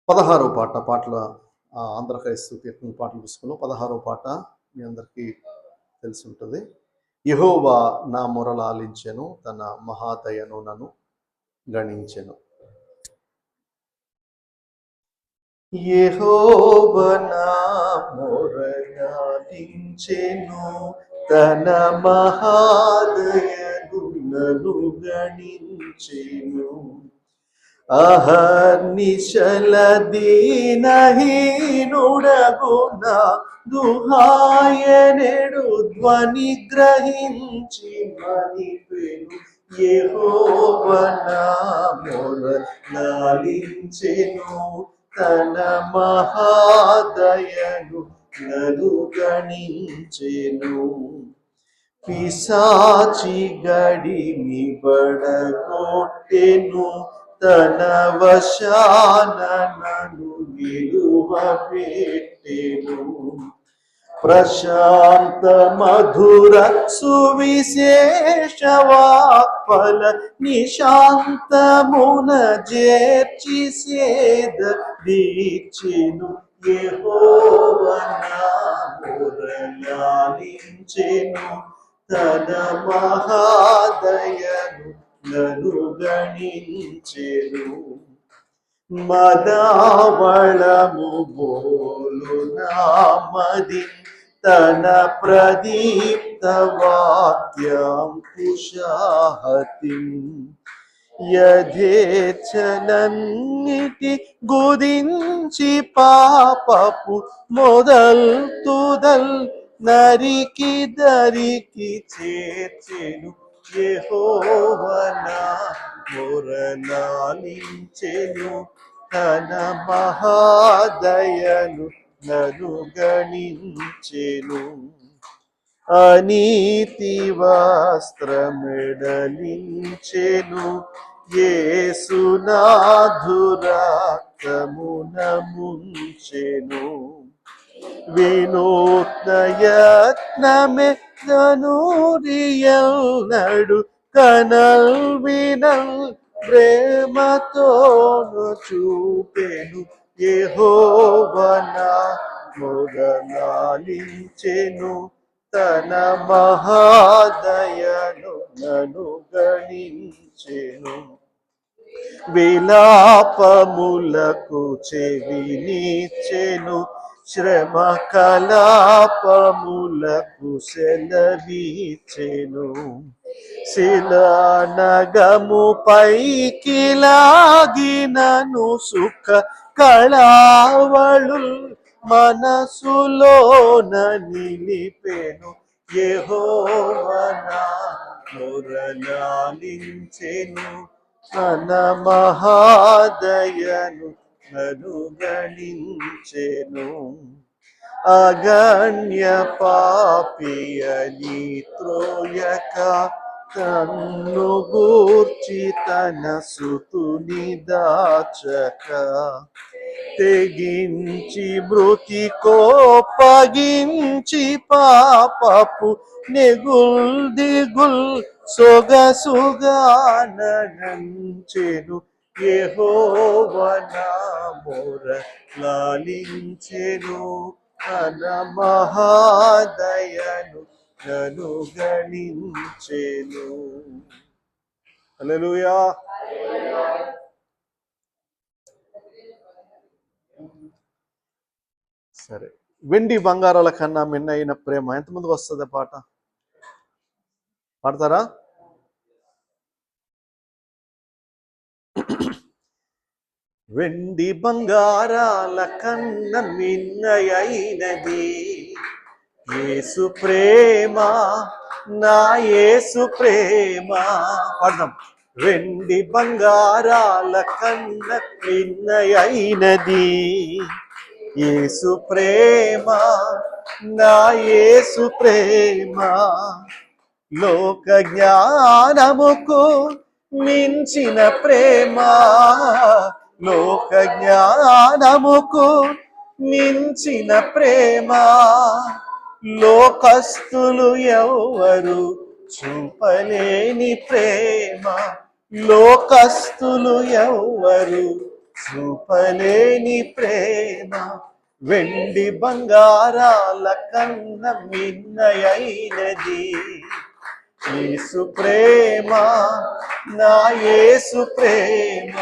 16వ పాటల ఆంధ్ర క్రైస్తవ కీర్తన పాటల పుస్తకంలో 16వ పాట మీ అందరికీ తెలిసి ఉంటుంది. యెహోవా నా మొరలు ఆలించెను, తన మహాదయను నన్ను గణించెను. యెహోవా నా మొరలు ఆలించెను, తన మహాదయను నన్ను గణించెను. అహర్నిశల దీనహీనుడగున దుహాయనెడు ధ్వని గ్రహించి మనిపెను. యెహోవా నా మొరలాలించెను, తన మహాదయను నన్ను గణించెను. పిశాచి గడిమి బడగొట్టెను, తన వశాన నన్ను నిలువబెట్టెను. ప్రశాంత మధుర సువిశేష వాక్ఫల నిశాంతమున చేర్చి సేద దీచెను. యెహోవా నా మొరలాలించెను, తన మహాదయను నన్ను గణించెను. మదావళము బోలు నామది తన ప్రదీప్త వాక్యాంకుశాహతి. యథేచ్ఛలన్నిటి గురించి పాపపు మొదల్ తుదల్ నరికి దరికి చేర్చెను. యెహోవా నా మొరలాలించెను, తన మహాదయను నన్ను గణించెను. అనీతి వస్త్రమెడలించెను, యేసునాధురాక్తమున ముంచెను. వినూత్న యత్నమే ధనురియల్నడు కనల్ వినల్ ప్రేమతోను చూపెను. యెహోవా నా మొరలాలించెను, తన మహాదయను నన్ను గణించెను. విలాపములకు చెవినిచ్చెను, శ్రమ కలాపములకు సెలవిచ్చెను. శిలానగము పైకి లాగినను సుఖ కళావళు మనసులోన నిలిపెను. యెహోవా నా మొరలాలించెను, తన మహాదయను నన్ను గణించెను. అగణ్య పాపియని త్రోయక తన్ను గూర్చి తన సుతుని దాచక, తెగించి మృతి కోపగించి పాపపు నెగుల్ దిగుల్ సొగసుగానంచెను. యెహోవా నా మొరలాలించెను, తన మహాదయను నన్ను గణించెను. హల్లెలూయా. సరే, వెండి బంగారాల కన్నా మిన్నైన ప్రేమ ఎంతమందికి వస్తుంది పాట? పాడతారా? వెండి బంగారాల కన్న మిన్నయైనది యేసు ప్రేమ, నా యేసు ప్రేమ. పాడదాం. వెండి బంగారాల కన్న మిన్నయైనది యేసు ప్రేమ, నా యేసు ప్రేమ. లోక జ్ఞానముకు మించిన ప్రేమ, లోక జ్ఞానముకు మించిన ప్రేమ. లోకస్తులు ఎవరు చూపలేని ప్రేమ, లోకస్తులు ఎవ్వరు చూపలేని ప్రేమ, వెండి బంగారాల కన్న మిన్నయైనది. యేసు ప్రేమ, నా యేసు ప్రేమ,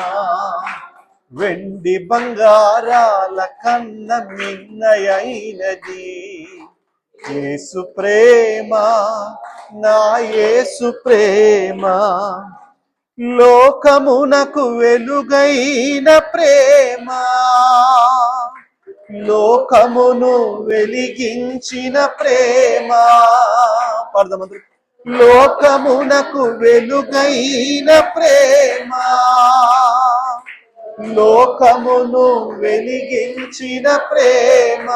వెండి బంగారాల కన్న మిన్నయైనది. యేసు ప్రేమ, నా యేసు ప్రేమ, లోకమునకు వెలుగైన ప్రేమ, లోకమును వెలిగించిన ప్రేమ. పాడదామందరూ. లోకమునకు వెలుగైన ప్రేమ, లోకమును వెలిగించిన ప్రేమ,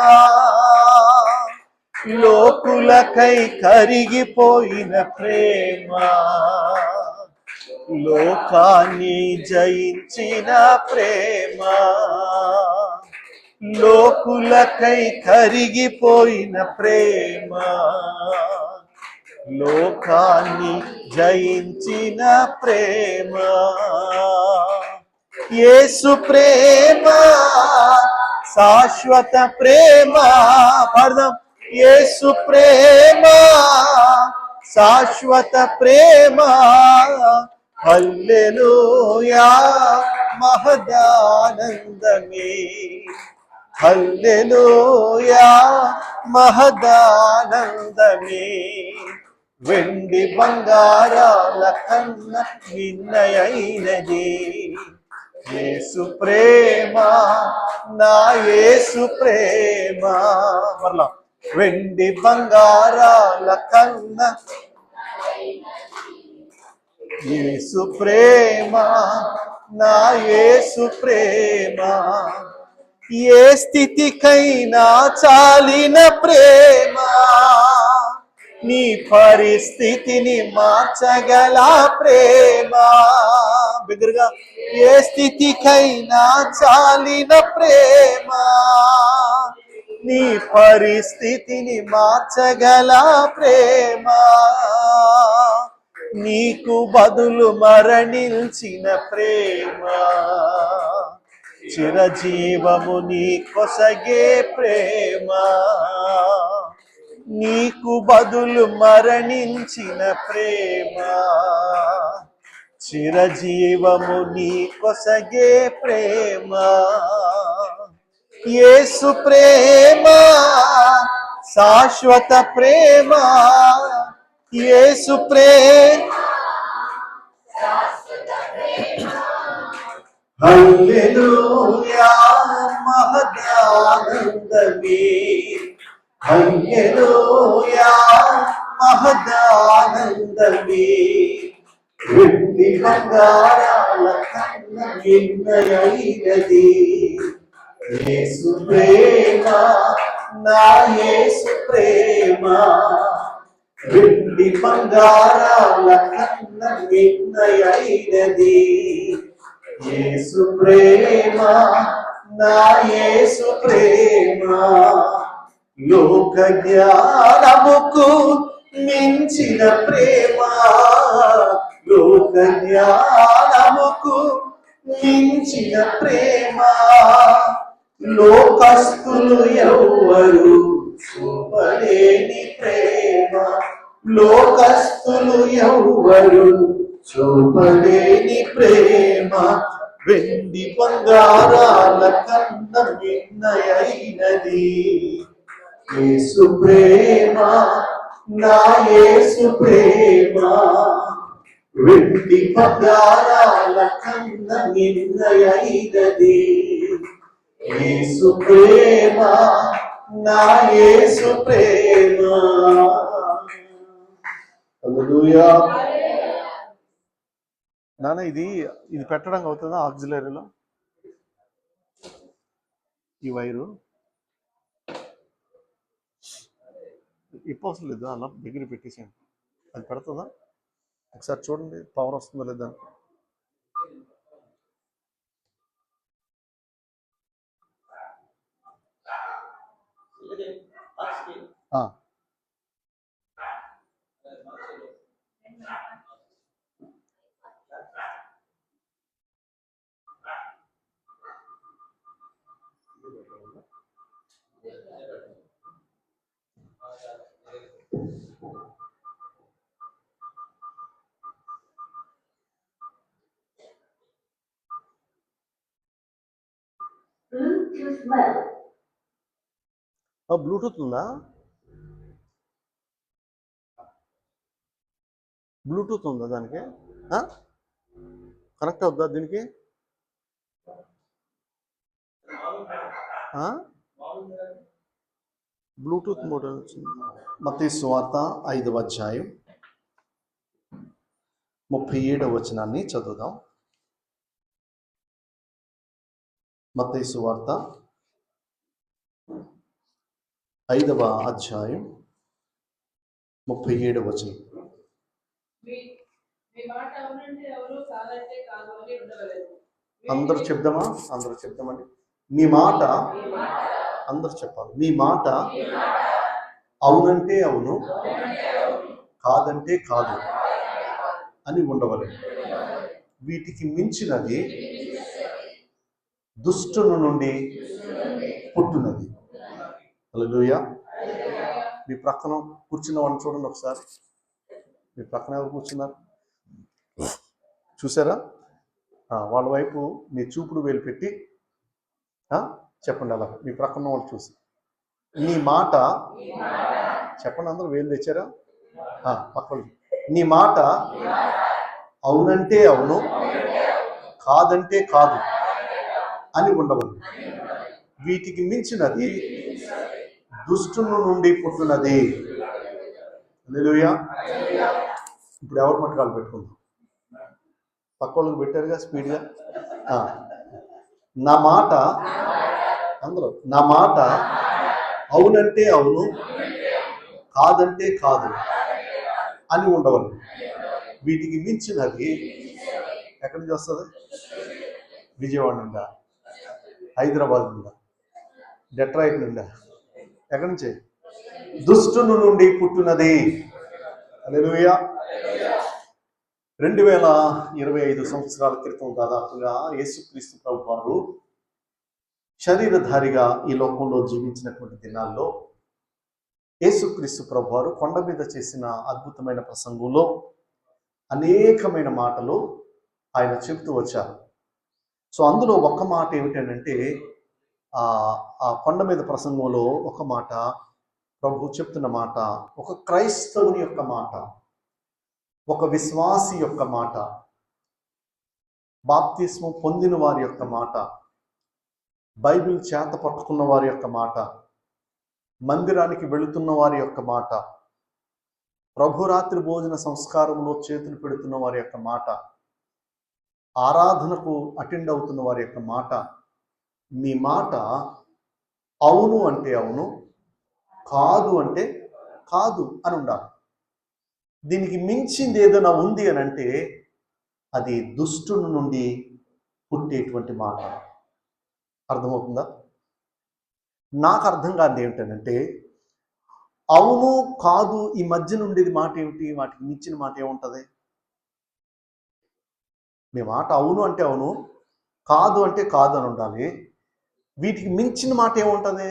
లోకులకై కరిగిపోయిన ప్రేమ, లోకాన్ని జయించిన ప్రేమ, లోకులకై కరిగిపోయిన ప్రేమ, లోకాన్ని జయించిన ప్రేమ. యేసు ప్రేమ శాశ్వత ప్రేమ. పాడదాం. యేసు ప్రేమ శాశ్వత ప్రేమ, హల్లెలూయా మహదానందమే, హల్లెలూయా మహదానందమే, వెండి బంగారాల కన్న మిన్నయైనది. యేసు ప్రేమ, నా యేసు ప్రేమ, మరలా వెండి బంగారాల కన్న యేసు ప్రేమ, నా యేసు ప్రేమ, ఏ స్థితికైనా చాలిన ప్రేమ, నీ పరిస్థితిని మార్చగల ప్రేమ. బిగ్గరగా. ఏ స్థితికైనా చాలిన ప్రేమ, నీ పరిస్థితిని మార్చగల ప్రేమ, నీకు బదులు మరణించిన ప్రేమ, చిరజీవము నీ కొసగే ప్రేమ, నీకు బదులు మరణించిన ప్రేమ, చిరజీవము నీ కొసగే ప్రేమ. యేసు ప్రేమ శాశ్వత ప్రేమ, యేసు ప్రేమ, హల్లెలూయా మహదానందమే, హల్లెలూయా మహదానందమే, వెండి బంగారాల కన్న మిన్నయైనది. యేసు ప్రేమ, నా యేసు ప్రేమ, వెండి బంగారాల కన్న మిన్నయైనది. యేసు ప్రేమ, నా యేసు ప్రేమ, లోక జ్ఞానముకు మించిన ప్రేమ, లోక జ్ఞానముకు మించిన ప్రేమ, లోకస్తులు ఎవ్వరు చూపలేని ప్రేమ, లోకస్తులు ఎవ్వరు చూపలేని ప్రేమ, వెండి బంగారాల కన్న మిన్నయైనది. యేసు ప్రేమ, నా యేసు ప్రేమ, వెండి బంగారాల కన్న మిన్నయైనది. యేసు ప్రేమ, నా యేసు ప్రేమ. హల్లెలూయా. నాన్న ఇది పెట్టడం అవుతుందా ఆక్సిలరీలో? ఈ వైరు ఇప్పవసరం లేదు, అలా దగ్గర పెట్టేసాను. అది పెడుతుందా? ఒకసారి చూడండి పవర్ వస్తుందా లేదా. బ్లూటూత్ ఉందా? బ్లూటూత్ ఉందా దానికి? కనెక్ట్ అవుద్దా దీనికి? బ్లూటూత్ మోడల్ వచ్చింది. మత్తయి సువార్త 5వ అధ్యాయం 37వ వచనాన్ని చదువుదాం. మత్తయి సువార్త 5వ అధ్యాయం 37వ వచనం. అందరూ చెప్దామండి. మీ మాట, అందరూ చెప్పాలి. మీ మాట అవునంటే అవును, కాదంటే కాదు అని ఉండవలెను. వీటికి మించినది దుష్టుని నుండి పుట్టునది. హల్లెలూయా. మీ ప్రక్కన కూర్చున్న వాడిని చూడండి ఒకసారి. మీ ప్రక్కన ఎవరు కూర్చున్నారు చూసారా? వాళ్ళ వైపు మీ చూపుడు వేలు పెట్టి చెప్పండి. అలా మీ ప్రక్కన వాళ్ళు చూసి, నీ మాట చెప్పండి. అందరూ వేలు తెచ్చారా? పక్కన నీ మాట అవునంటే అవును, కాదంటే కాదు అని ఉండవద్దు. వీటికి మించినది దుష్టుని నుండి పుట్టినది. హల్లెలూయా. ఇప్పుడు ఎవరు మట్టుకాలు పెట్టుకుందాం? పక్క వాళ్ళకి పెట్టారుగా స్పీడ్గా. నా మాట, అందరూ నా మాట అవునంటే అవును, కాదంటే కాదు అని ఉండవద్దు. వీటికి మించినది ఎక్కడి నుంచి వస్తుంది? విజయవాడ నుండా, హైదరాబాద్ నుండా, డెట్రాయిట్ నుండా, ఎక్కడి నుంచి? దుష్టుని నుండి పుట్టినది. హల్లెలూయా. 2025 సంవత్సరాల క్రితం దాదాపుగా యేసుక్రీస్తు ప్రభు వారు శరీరధారిగా ఈ లోకంలో జీవించినటువంటి దినాల్లో యేసుక్రీస్తు ప్రభు వారు కొండ మీద చేసిన అద్భుతమైన ప్రసంగంలో అనేకమైన మాటలు ఆయన చెబుతూ వచ్చారు. సో అందులో ఒక మాట ఏమిటంటే, ఆ కొండ మీద ప్రసంగంలో ఒక మాట ప్రభు చెప్తున్న మాట, ఒక క్రైస్తవుని యొక్క మాట, ఒక విశ్వాసి యొక్క మాట, బాప్తిస్మం పొందిన వారి యొక్క మాట, బైబిల్ చేత పట్టుకున్న వారి యొక్క మాట, మందిరానికి వెళుతున్న వారి యొక్క మాట, ప్రభురాత్రి భోజన సంస్కారంలో చేతులు పెడుతున్న వారి యొక్క మాట, ఆరాధనకు అటెండ్ అవుతున్న వారి యొక్క మాట. మీ మాట అవును అంటే అవును, కాదు అంటే కాదు అని ఉండాలి. దీనికి మించింది ఏదైనా ఉంది అని అంటే అది దుష్టుని నుండి పుట్టేటువంటి మాట. అర్థమవుతుందా? నాకు అర్థం కాదు ఏమిటనంటే, అవును కాదు ఈ మధ్య నుండేది మాట ఏమిటి? వాటికి మించిన మాట ఏముంటుంది? మీ మాట అవును అంటే అవును, కాదు అంటే కాదు అని ఉండాలి. వీటికి మించిన మాట ఏముంటుంది?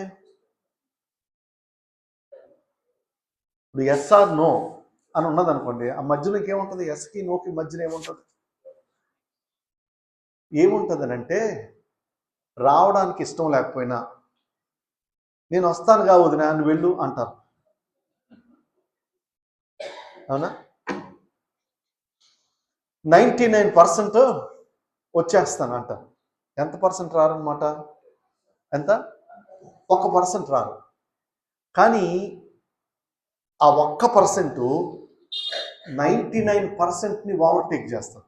ఇప్పుడు ఎస్ ఆర్ నో అని ఉన్నది అనుకోండి, ఆ మధ్యలో ఏముంటుంది? ఎస్కి నోకి మధ్యన ఏముంటుంది? ఏముంటుంది అని అంటే, రావడానికి ఇష్టం లేకపోయినా నేను వస్తానుగా వదినా నువ్వు వెళ్ళు అంటారు. అవునా? 99% వచ్చేస్తాను అంటారు. ఎంత పర్సెంట్ రారనమాట? ఎంత? 1% రారు. కానీ ఆ 1% 99%ని ఓవర్టేక్ చేస్తారు.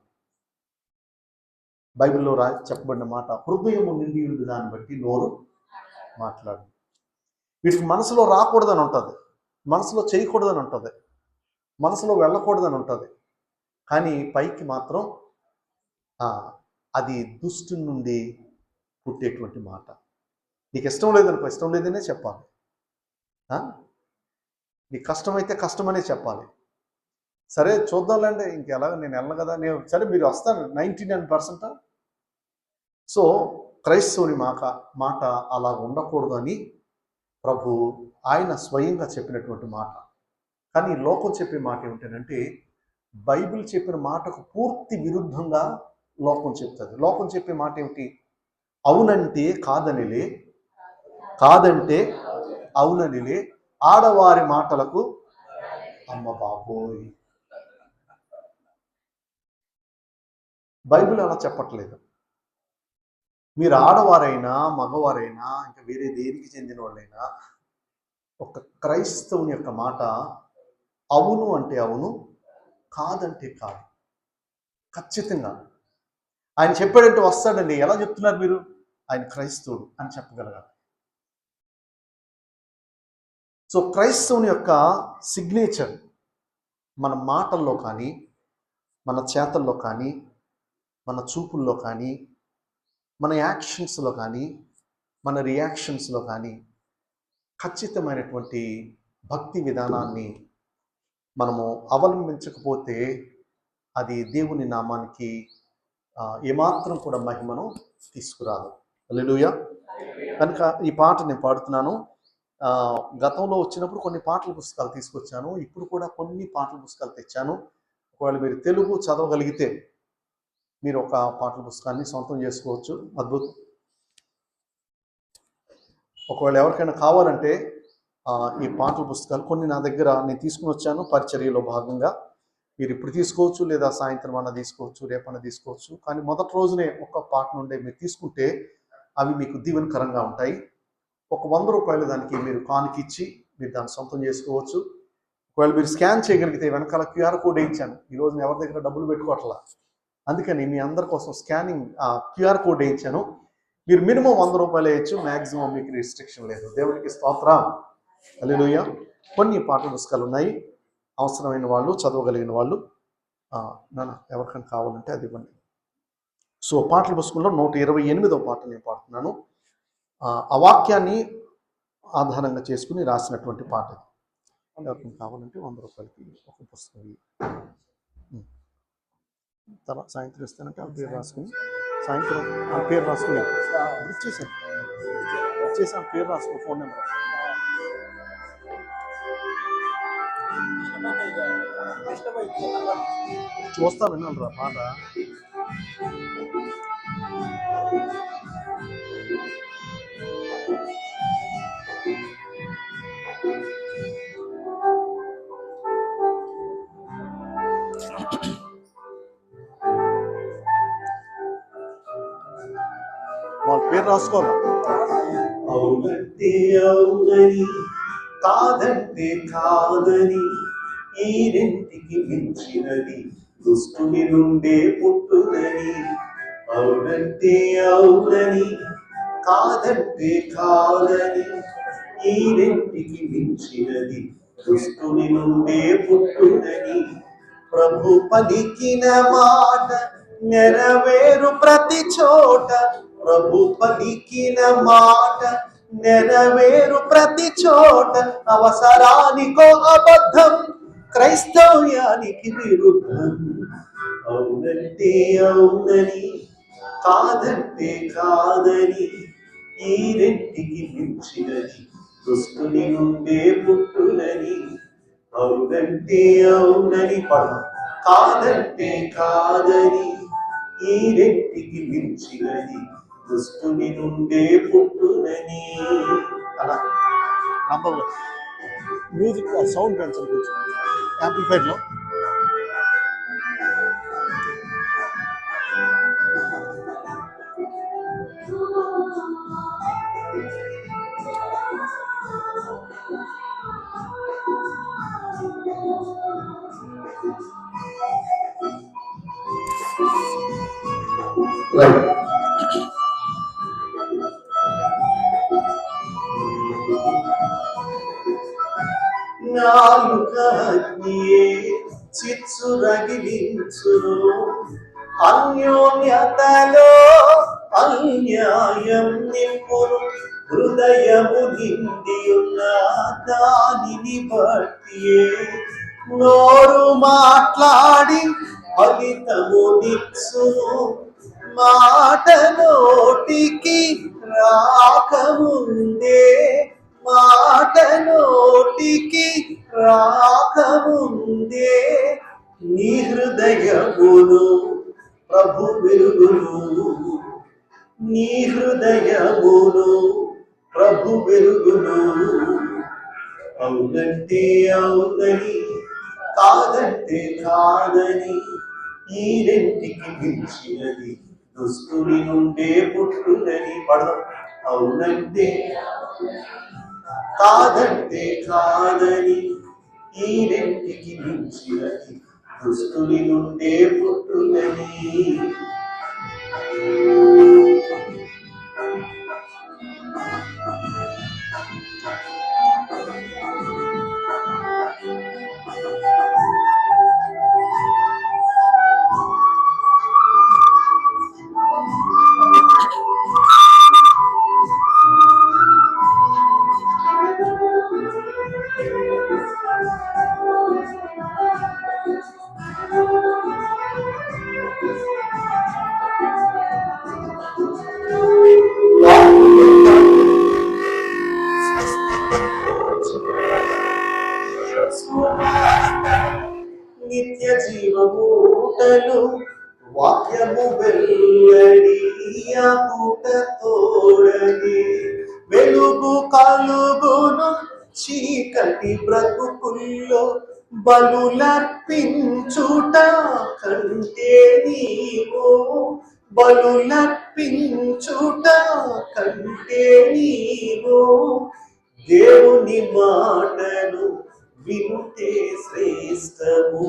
బైబిల్లో చెప్పబడిన మాట, హృదయము నిండి ఉంది దాన్ని బట్టి నోరు మాట్లాడు. వీటికి మనసులో రాకూడదని ఉంటుంది, మనసులో చేయకూడదని ఉంటుంది, మనసులో వెళ్ళకూడదని ఉంటుంది. కానీ పైకి మాత్రం అది దుష్టుని నుండి పుట్టేటువంటి మాట. నీకు ఇష్టం లేదనుకో, ఇష్టం లేదనే చెప్పాలి. నీకు కష్టమైతే కష్టమనే చెప్పాలి. సరే చూద్దాంలేండి, ఇంకెలాగ నేను వెళ్ళను కదా, నేను సరే మీరు వస్తాను 99%. సో క్రైస్తవుని మాట అలా ఉండకూడదు అని ప్రభు ఆయన స్వయంగా చెప్పినటువంటి మాట. కానీ లోకం చెప్పే మాట ఏమిటంటే, బైబిల్ చెప్పిన మాటకు పూర్తి విరుద్ధంగా లోకం చెప్తుంది. లోకం చెప్పే మాట ఏమిటి? అవునంటే కాదనిలే, కాదంటే అవుననిలే, ఆడవారి మాటలకు అమ్మ బాబోయ్. బైబిల్ అలా చెప్పట్లేదు. మీరు ఆడవారైనా మగవారైనా ఇంకా వేరే దేనికి చెందిన వాళ్ళైనా ఒక క్రైస్తవుని యొక్క మాట అవును అంటే అవును, కాదంటే కాదు. ఖచ్చితంగా ఆయన చెప్పాడంటే వస్తాడండి. ఎలా చెప్తున్నారు మీరు? ఆయన క్రైస్తవుడు అని చెప్పగలగాలి. సో క్రైస్తవుని యొక్క సిగ్నేచర్ మన మాటల్లో కానీ, మన చేతల్లో కానీ, మన చూపుల్లో కానీ, మన యాక్షన్స్లో కానీ, మన రియాక్షన్స్లో కానీ ఖచ్చితమైనటువంటి భక్తి విధానాన్ని మనము అవలంబించకపోతే అది దేవుని నామానికి ఏమాత్రం కూడా మహిమను తీసుకురాదు. హల్లెలూయా. కనుక ఈ పాట నేను పాడుతున్నాను. గతంలో వచ్చినప్పుడు కొన్ని పాటల పుస్తకాలు తీసుకొచ్చాను. ఇప్పుడు కూడా కొన్ని పాటల పుస్తకాలు తెచ్చాను. ఒకవేళ మీరు తెలుగు చదవగలిగితే మీరు ఒక పాటల పుస్తకాన్ని సొంతం చేసుకోవచ్చు. అద్భుతం. ఒకవేళ ఎవరికైనా కావాలంటే ఈ పాటల పుస్తకాలు కొన్ని నా దగ్గర నేను తీసుకుని వచ్చాను పరిచర్యలో భాగంగా. మీరు ఇప్పుడు తీసుకోవచ్చు, లేదా సాయంత్రం అన్న తీసుకోవచ్చు, రేపన్న తీసుకోవచ్చు. కానీ మొదటి రోజునే ఒక పాట నుండే మీరు తీసుకుంటే అవి మీకు దీవెనకరంగా ఉంటాయి. ఒక 100 రూపాయలు దానికి మీరు కానుకిచ్చి మీరు దాన్ని సొంతం చేసుకోవచ్చు. ఒకవేళ మీరు స్కాన్ చేయగలిగితే వెనకాల QR కోడ్ వేయించాను. ఈ రోజున ఎవరి దగ్గర డబ్బులు పెట్టుకోవట్లా, అందుకని మీ అందరి కోసం స్కానింగ్ QR కోడ్ వేయించాను. మీరు మినిమం 100 రూపాయలు వేయచ్చు, మ్యాక్సిమం మీకు రిస్ట్రిక్షన్ లేదు. దేవునికి స్తోత్రం. హల్లెలూయా. కొన్ని పాటల పుస్తకాలు ఉన్నాయి. అవసరమైన వాళ్ళు, చదవగలిగిన వాళ్ళు ఎవరికైనా కావాలంటే అది ఇవ్వండి. సో పాటల పుస్తకంలో 128వ పాట నేను పాడుతున్నాను. ఆ వాక్యాన్ని ఆధారంగా చేసుకుని రాసినటువంటి పాట. ఎవరికైనా కావాలంటే 100 రూపాయలకి ఒక పుస్తకం. తర్వాత సాయంత్రం ఇస్తానంటే ఆ పేరు రాసుకుని, సాయంత్రం ఆ పేరు రాసుకుని ఇచ్చేసాను ఆ పేరు రాసుకుని ఫోన్ నెంబర్ చూస్తా. విన్నాను రా పాట. వాళ్ళ పేరు రాసుకోవాలి. అవునంటే అవునని, కాదంటే కాదని, ఈ రెంటికి మించినది దుష్టుని నుండే పుట్టుదని. అవునంటే అవునని, కాదంటే కాదని, ఈ రెంటికి మించినది దుష్టుని నుండే పుట్టుదని. ప్రభు పలికిన మాట నెరవేరు ప్రతి చోట, ప్రభు పలికిన మాట నెరవేరు ప్రతి చోట. అవసరానికో అబద్ధం, క్రైస్తవ్యానికి విరుద్ధం. అవునంటే అవునని, కాదంటే కాదని, ఈ రెంటికి మించినది దుష్టుని నుండే పుట్టునని. అవునంటే అవునని, కాదంటే కాదని, ఈ రెంటికి మించినది దుష్టుని నుండే పుట్టునని. అలా మ్యూజిక్ సౌండ్ పెంచండి కొంచెం యాంప్లిఫైర్లో. నాలుకయే చిచ్చు రగిలించును, అన్యోన్యతలో అన్యాయం నింపును. హృదయము నిండి ఉన్న దానిని బట్టియే నోరు మాట్లాడి ఫలితము నిచ్చును. మాట నోటికి రాకముందే, మాట నోటికి రాకముందే, నీ హృదయమును ప్రభు వెలుగును. నీ హృదయమును ప్రభు వెలుగును. అవునంటే అవునని, కాదంటే కాదని, ఈ రెంటికి మించినది దుస్తుని నుండే పుట్టునని. పడదాం. అవునంటే కాదంటే కాదని, ఈ రెంటికి మించినది దుస్తుని నుండే పుట్టునని. నిత్య జీవమూటలు వాక్యము వెల్లడి, ఆ పూట తోడని వెలుగు కలుగును చీకటి బ్రతుకుల్లో బలులర్పించుట కంటే నీవు, బలులర్పించుట కంటే నీవు దేవుని మాటను వినుటే శ్రేష్టము.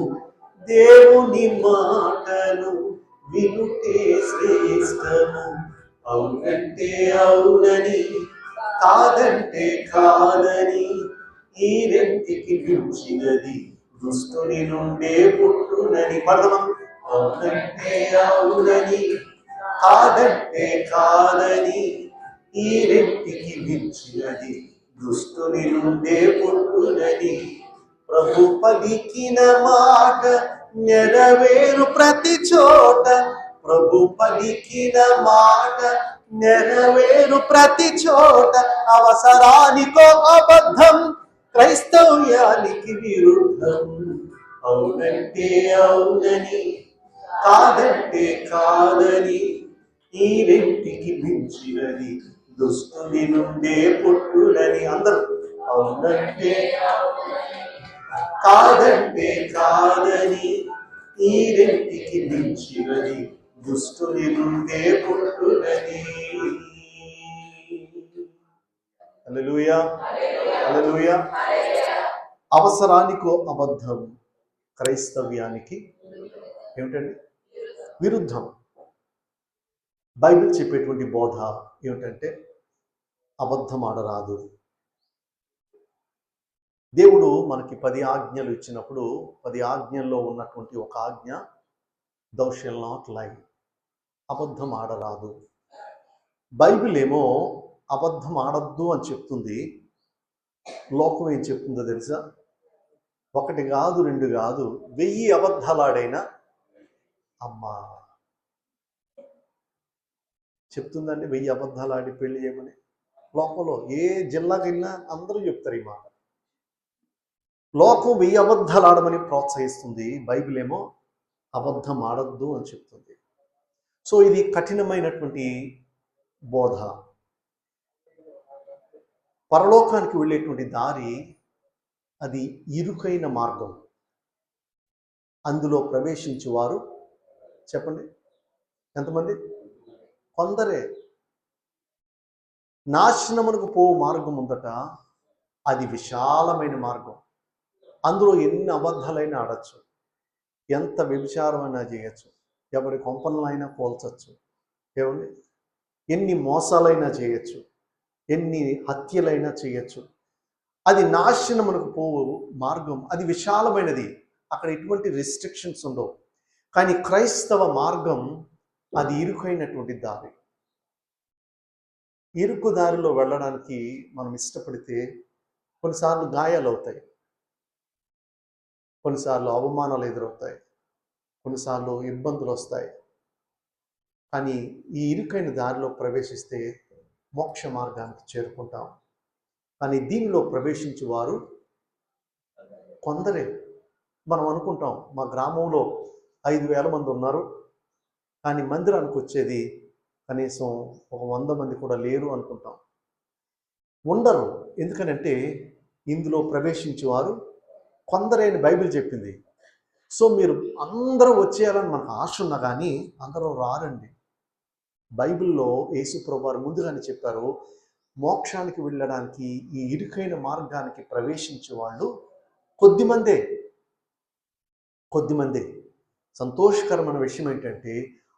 దేవుని మాటను వినుటే శ్రేష్టము. అవునంటే అవునని, కాదంటే కాదని, ఈ రెంటికి మించినది దుష్టుని నుండే పుట్టునని. పడదాం. అవునంటే అవునని, కాదంటే కాదని, ఈ రెంటికి మించినది దుష్టుని నుండే పుట్టునని. ప్రభు పలికిన మాట నెరవేరు ప్రతి చోట. ప్రభు పలికిన మాట నెరవేరు ప్రతి చోట. అవసరానికో అబద్ధం, క్రైస్తవ్యానికి విరుద్ధం. అవునంటే అవునని, కాదంటే కాదని, ఈ రెంటికి మించినది దుష్టుని నుండే పుట్టునని. అందరూ అవునంటే కాదంటే కాదని, ఈ రెంటికి మించినది దుష్టుని నుండే పుట్టునని. హల్లెలూయా, హల్లెలూయా. అవసరానికో అబద్ధం, క్రైస్తవ్యానికి ఏమిటండి విరుద్ధం. బైబిల్ చెప్పేటువంటి బోధ ఏమిటంటే అబద్ధం ఆడరాదు. దేవుడు మనకి 10 ఆజ్ఞలు ఇచ్చినప్పుడు 10 ఆజ్ఞల్లో ఉన్నటువంటి ఒక ఆజ్ఞ thou shall not lie, అబద్ధం ఆడరాదు. బైబిల్ ఏమో అబద్ధం ఆడద్దు అని చెప్తుంది. లోకం ఏం చెప్తుందో తెలుసా? 1 కాదు 2 కాదు 1000 అబద్ధాలాడైనా అమ్మా చెప్తుందండి. 1000 అబద్ధాలు ఆడి పెళ్లి చేయమని లోకంలో ఏ జిల్లాకి వెళ్ళినా అందరూ చెప్తారు ఈ మాట. లోకం 1000 అబద్ధాలు ఆడమని ప్రోత్సహిస్తుంది. బైబిల్ ఏమో అబద్ధం ఆడద్దు అని చెప్తుంది. సో ఇది కఠినమైనటువంటి బోధ. పరలోకానికి వెళ్ళేటువంటి దారి అది ఇరుకైన మార్గం. అందులో ప్రవేశించేవారు చెప్పండి ఎంతమంది? కొందరే. నాశనమునకు పో మార్గం ఉందట, అది విశాలమైన మార్గం. అందులో ఎన్ని అబద్ధాలైనా ఆడచ్చు, ఎంత వ్యభిచారమైనా చేయొచ్చు, ఎవరి కొంపలైనా పోల్చచ్చు, ఏమండి ఎన్ని మోసాలైనా చేయొచ్చు, ఎన్ని హత్యలైనా చేయొచ్చు. అది నాశనమునకు పోవు మార్గం, అది విశాలమైనది. అక్కడ ఎటువంటి రెస్ట్రిక్షన్స్ ఉండవు. కానీ క్రైస్తవ మార్గం అది ఇరుకైనటువంటి దారి. ఇరుకు దారిలో వెళ్ళడానికి మనం ఇష్టపడితే కొన్నిసార్లు గాయాలు అవుతాయి, కొన్నిసార్లు అవమానాలు ఎదురవుతాయి, కొన్నిసార్లు ఇబ్బందులు వస్తాయి. కానీ ఈ ఇరుకైన దారిలో ప్రవేశిస్తే మోక్ష మార్గానికి చేరుకుంటాం. కానీ దీనిలో ప్రవేశించే వారు కొందరే. మనం అనుకుంటాం మా గ్రామంలో 5,000 మంది ఉన్నారు, కానీ మందిరానికి వచ్చేది కనీసం ఒక 100 మంది కూడా లేరు అనుకుంటాం. ఉండరు. ఎందుకనంటే ఇందులో ప్రవేశించేవారు కొందరైన బైబిల్ చెప్పింది. సో మీరు అందరూ వచ్చేయాలని మనకు ఆశ ఉన్నా కానీ అందరూ రారండి. బైబిల్లో యేసు ప్రభువారు ముందుగానే చెప్పారు, మోక్షానికి వెళ్ళడానికి ఈ ఇరుకైన మార్గానికి ప్రవేశించే వాళ్ళు కొద్దిమందే. సంతోషకరమైన విషయం ఏంటంటే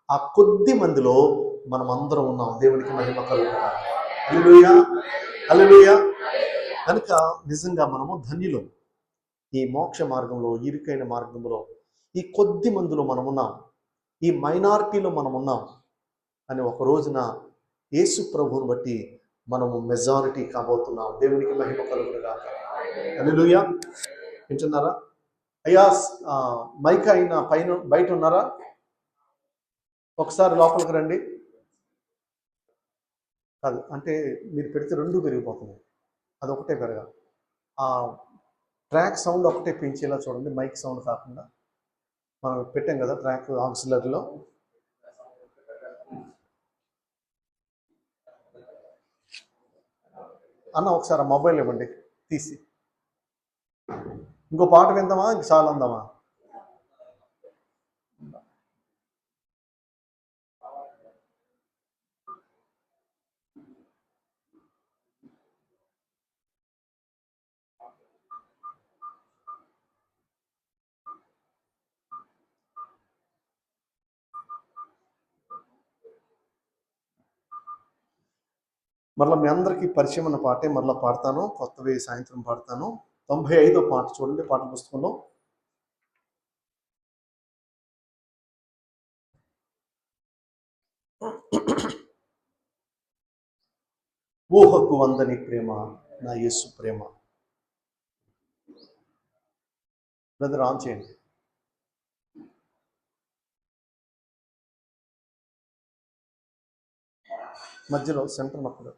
ఆ కొద్ది మందిలో మనం అందరం ఉన్నాం. దేవునికి మహిమ కలుగును. హల్లెలూయా, హల్లెలూయా. కనుక నిజంగా మనము ధన్యులం. ఈ మోక్ష మార్గంలో, ఇరుకైన మార్గంలో ఈ కొద్ది మందిలో మనం ఉన్నాం, ఈ మైనారిటీలో మనం ఉన్నాం అని ఒక రోజున యేసు ప్రభువుని బట్టి మనము మెజారిటీ కాబోతున్నాం. దేవునికి మహిమ కలుగును గాక. హల్లెలూయా. వింటున్నారా? అయ్యా మైక్ అయిన పైన బయట ఉన్నారా? ఒకసారి లోపలికి రండి. కాదు అంటే మీరు పెడితే రెండు పెరిగిపోతున్నాయి, అదొకటే పెరగాలి. ఆ ట్రాక్ సౌండ్ ఒకటే పెంచేలా చూడండి, మైక్ సౌండ్ కాకుండా. మనం పెట్టాం కదా ట్రాక్ ఆక్సిలరీలో. అన్న ఒకసారి మొబైల్ ఇవ్వండి తీసి. ఇంకో పాట విందామా, ఇంక చాలా ఉందామా? మరలా మీ అందరికీ పరిచయం ఉన్న పాటే మరలా పాడతాను, కొత్తవి సాయంత్రం పాడతాను. 95వ పాట చూడండి పాటల పుస్తకంలో. ఊహకు వందని ప్రేమ నా యేసు ప్రేమ. బ్రదర్ ఆన్ చేయండి. మధ్యలో సెంటర్ నొక్కడు.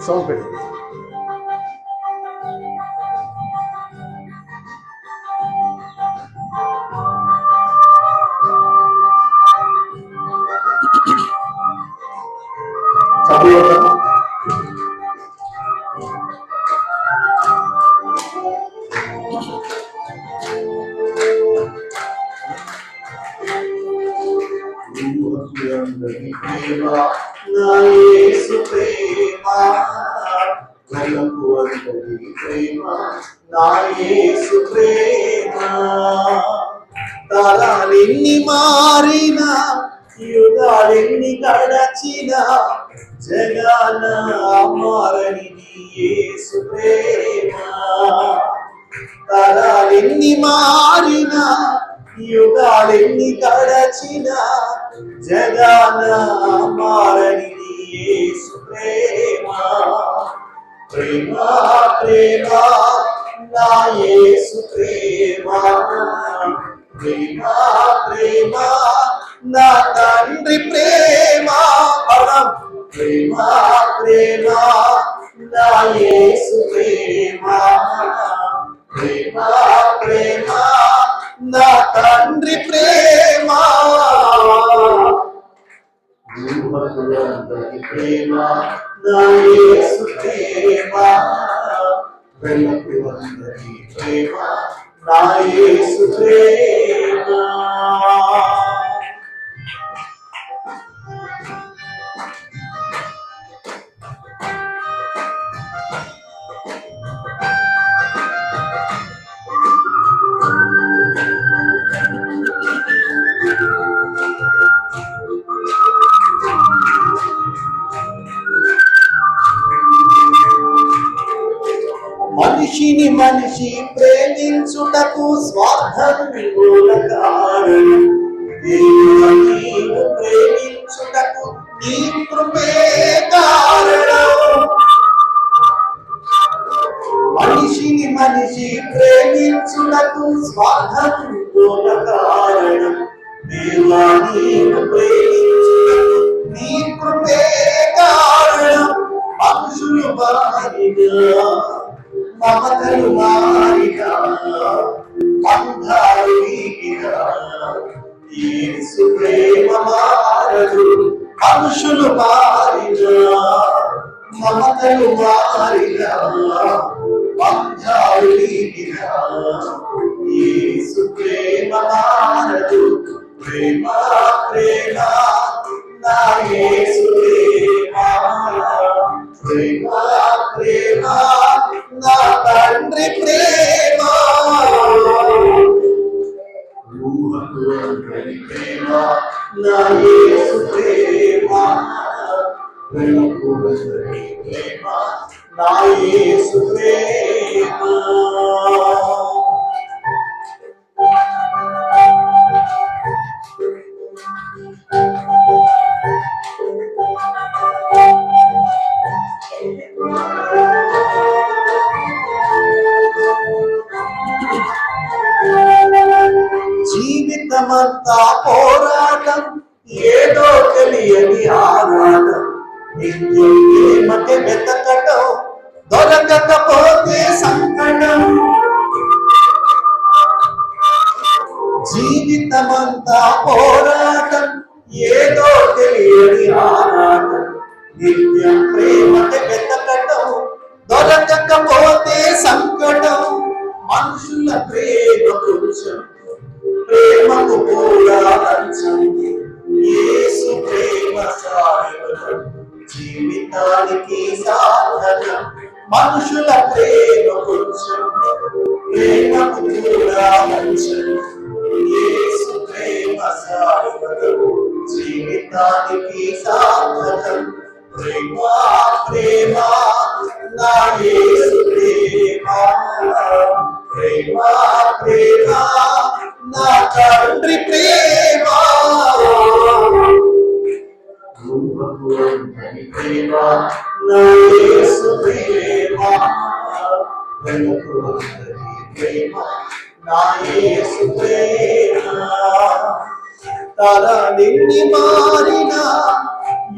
సౌండ్ పెట్టి. తరాలెన్ని మారిన, యుగాలెన్ని గడచిన, జగాన మారనిది యేసు ప్రేమ. తరాలెన్ని మారిన, యుగాలెన్ని గడచిన, జగాన మారనిది యేసు ప్రేమ. ప్రేమ ప్రేమ నా యేసు ప్రేమ. ప్రేమ ప్రేమ నా తండ్రి ప్రేమ. ప్రేమ ప్రేమ నా యేసు ప్రేమ. ప్రేమ ప్రేమ నా తండ్రి ప్రేమ. ప్రేమ నా యేసు ప్రేమ. వెలుగువందరి ప్రేమ నా యేసు ప్రేమ. మనిషిని మనిషి ప్రేమించుటకు స్వార్థం మూల కారణం. దేవుడా నీవు ప్రేమించుటకు నీ కృపే కారణం. మనిషిని మనిషి ప్రేమించుటకు స్వార్థం మూల కారణం. దేవుడా నీవు ప్రేమించుటకు నీ కృపే కారణం. మనుషులు మారినా మమతలు మారినా బంధాలు వీగినా యేసు ప్రేమ మారదు. మనుషులు మారినా మమతలు మారినా బంధాలు వీగినా యేసు ప్రేమ మారదు. ప్రేమ ప్రేమ నా యేసు ప్రేమ, ప్రేమ నా తండ్రి ప్రేమ, రూహకు అంతరి ప్రేమ నా యేసు ప్రేమ, రూహకు అంతరి ప్రేమ నా యేసు ప్రేమ. జీవితమంతా పోరాటం, ఏదో తెలియని ఆరాటం, నిత్యం ప్రేమకి వెతకటం, దొరకకపోతే సంకటం. జీవితమంతా పోరాటం, ఏదో తెలియని ఆరాటం, నిత్యం ప్రేమకి వెతకటం, దొరకకపోతే సంకటం. మనుషుల ప్రేమ కొంచెం, ప్రేమకు కూడా లంచం. యేసు ప్రేమ సాధనం, జీవితానికి సాధనం. మనుషుల ప్రేమ కొంచెం, ప్రేమకు కూడా లంచం. యేసు ప్రేమ సాధనం, జీవితానికి సాధనం. ప్రేమ ప్రేమ నా యేసు ప్రేమ, ప్రేమ ప్రేమ నా తండ్రి ప్రేమ, రూహకు అంతరి ప్రేమ నా యేసు ప్రేమ, రూహకు అంతరి ప్రేమ నా యేసు ప్రేమ. తరాలెన్ని మారినా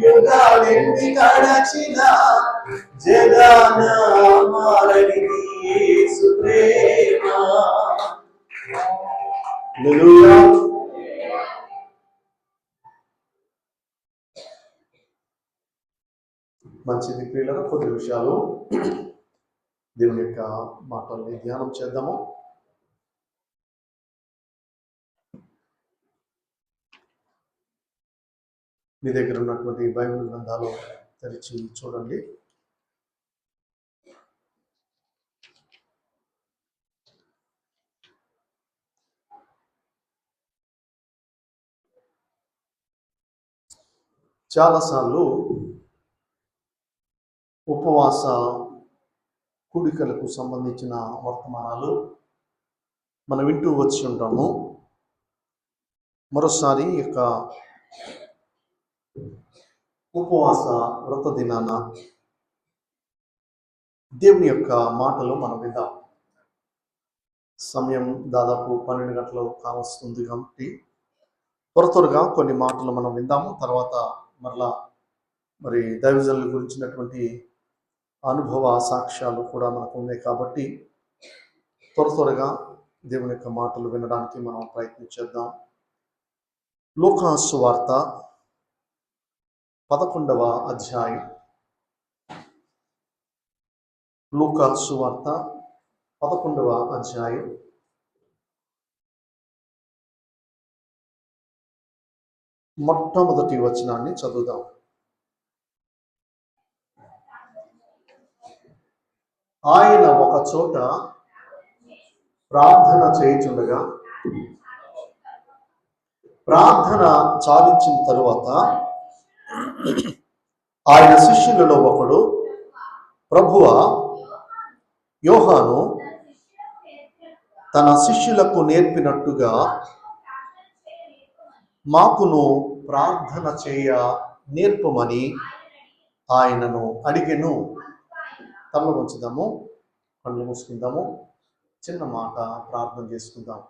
యుగాలెన్ని గడచినా జగన మారనిది యేసు ప్రేమ. హల్లెలూయా. మంచిది ప్రియులారా, కొద్ది విషయాలు దేవుని యొక్క మాటల్ని ధ్యానం చేద్దాము. మీ దగ్గర ఉన్నటువంటి బైబిల్ గ్రంథాలు తెరిచి చూడండి. చాలాసార్లు ఉపవాస కూడికలకు సంబంధించిన వర్తమానాలు మనం వింటూ వచ్చి ఉంటాము. మరోసారి ఈ యొక్క ఉపవాస వ్రత దినాన దేవుని యొక్క మాటలు మనం విందాం. సమయం దాదాపు 12 గంటలు కావస్తుంది కాబట్టి త్వరగా కొన్ని మాటలు మనం విందాము. తర్వాత మరలా దైవజనుల గురించినటువంటి అనుభవ సాక్ష్యాలు కూడా మనకు ఉన్నాయి కాబట్టి త్వరగా దేవుని యొక్క మాటలు వినడానికి మనం ప్రయత్నించేద్దాం. లూకా సువార్త 11వ అధ్యాయం. లూకా సువార్త 11వ అధ్యాయం మొట్టమొదటి వచనాన్ని చదువుదాం. ఆయన ఒక చోట ప్రార్థన చేయుచుండగా ప్రార్థన చాలించిన తరువాత ఆయన శిష్యులలో ఒకడు, ప్రభువా, యోహాను తన శిష్యులకు నేర్పినట్టుగా మాకును ప్రార్థన చేయ నేర్పమని ఆయనను అడిగెను. తలలో ఉంచుదాము, కళ్ళు మూసుకుందాము, చిన్న మాట ప్రార్థన చేసుకుందాం.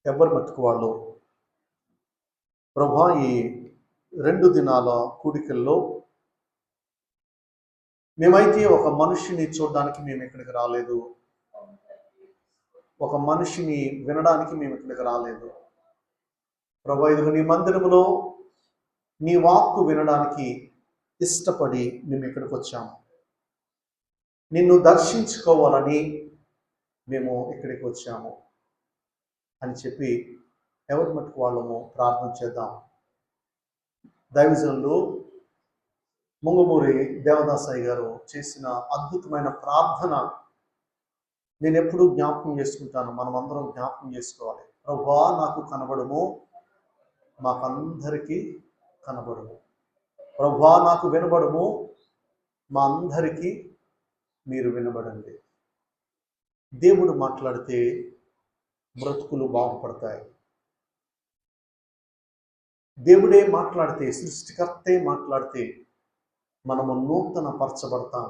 ఎవరి మట్టుకు వాళ్ళు ప్రభా, ఈ 2 దినాల కూడికల్లో మేమైతే ఒక మనిషిని చూడడానికి మేము ఇక్కడికి రాలేదు, ఒక మనిషిని వినడానికి మేము ఇక్కడికి రాలేదు ప్రభా. ఇదిగో నీ మందిరములో నీ వాక్కు వినడానికి ఇష్టపడి మేము ఇక్కడికి వచ్చాము. నిన్ను దర్శించుకోవాలని మేము ఇక్కడికి వచ్చాము అని చెప్పి ఎవరి మట్టుకు వాళ్ళము ప్రార్థన చేద్దాం. దైవజనులు ముంగమూరి దేవదాసయ్య గారు చేసిన అద్భుతమైన ప్రార్థన నేను ఎప్పుడూ జ్ఞాపకం చేసుకుంటాను. మనం అందరం జ్ఞాపకం చేసుకోవాలి. ప్రభువా, నాకు కనబడము, మాకందరికీ కనబడము. ప్రభువా, నాకు వినబడము, మా అందరికీ మీరు వినబడండి. దేవుడు మాట్లాడితే బ్రతుకులు బాగుపడతాయి. దేవుడే మాట్లాడితే, సృష్టికర్తే మాట్లాడితే మనము నూతన పరచబడతాం.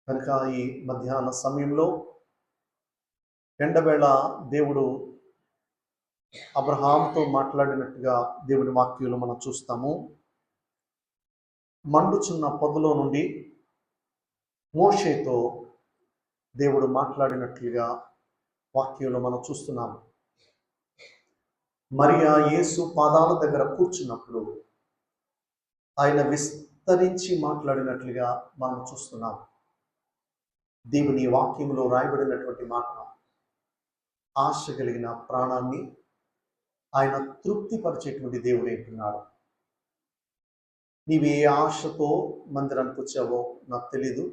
కనుక ఈ మధ్యాహ్న సమయంలో ఎండవేళ దేవుడు అబ్రహాంతో మాట్లాడినట్టుగా దేవుడి వాక్యంలో మనం చూస్తాము. మండుచున్న పొదలో నుండి మోషేతో దేవుడు మాట్లాడినట్లుగా వాక్యంలో మనం చూస్తున్నాము. మరియా యేసు పాదాల దగ్గర కూర్చున్నప్పుడు ఆయన విస్తరించి మాట్లాడినట్లుగా మనం చూస్తున్నాం. దేవుని వాక్యంలో రాయబడినటువంటి మాట, ఆశ కలిగిన ప్రాణాన్ని ఆయన తృప్తిపరిచేటువంటి దేవుడు అంటున్నాడు. నీవు ఏ ఆశతో మందిరానికి వచ్చావో నాకు తెలీదు.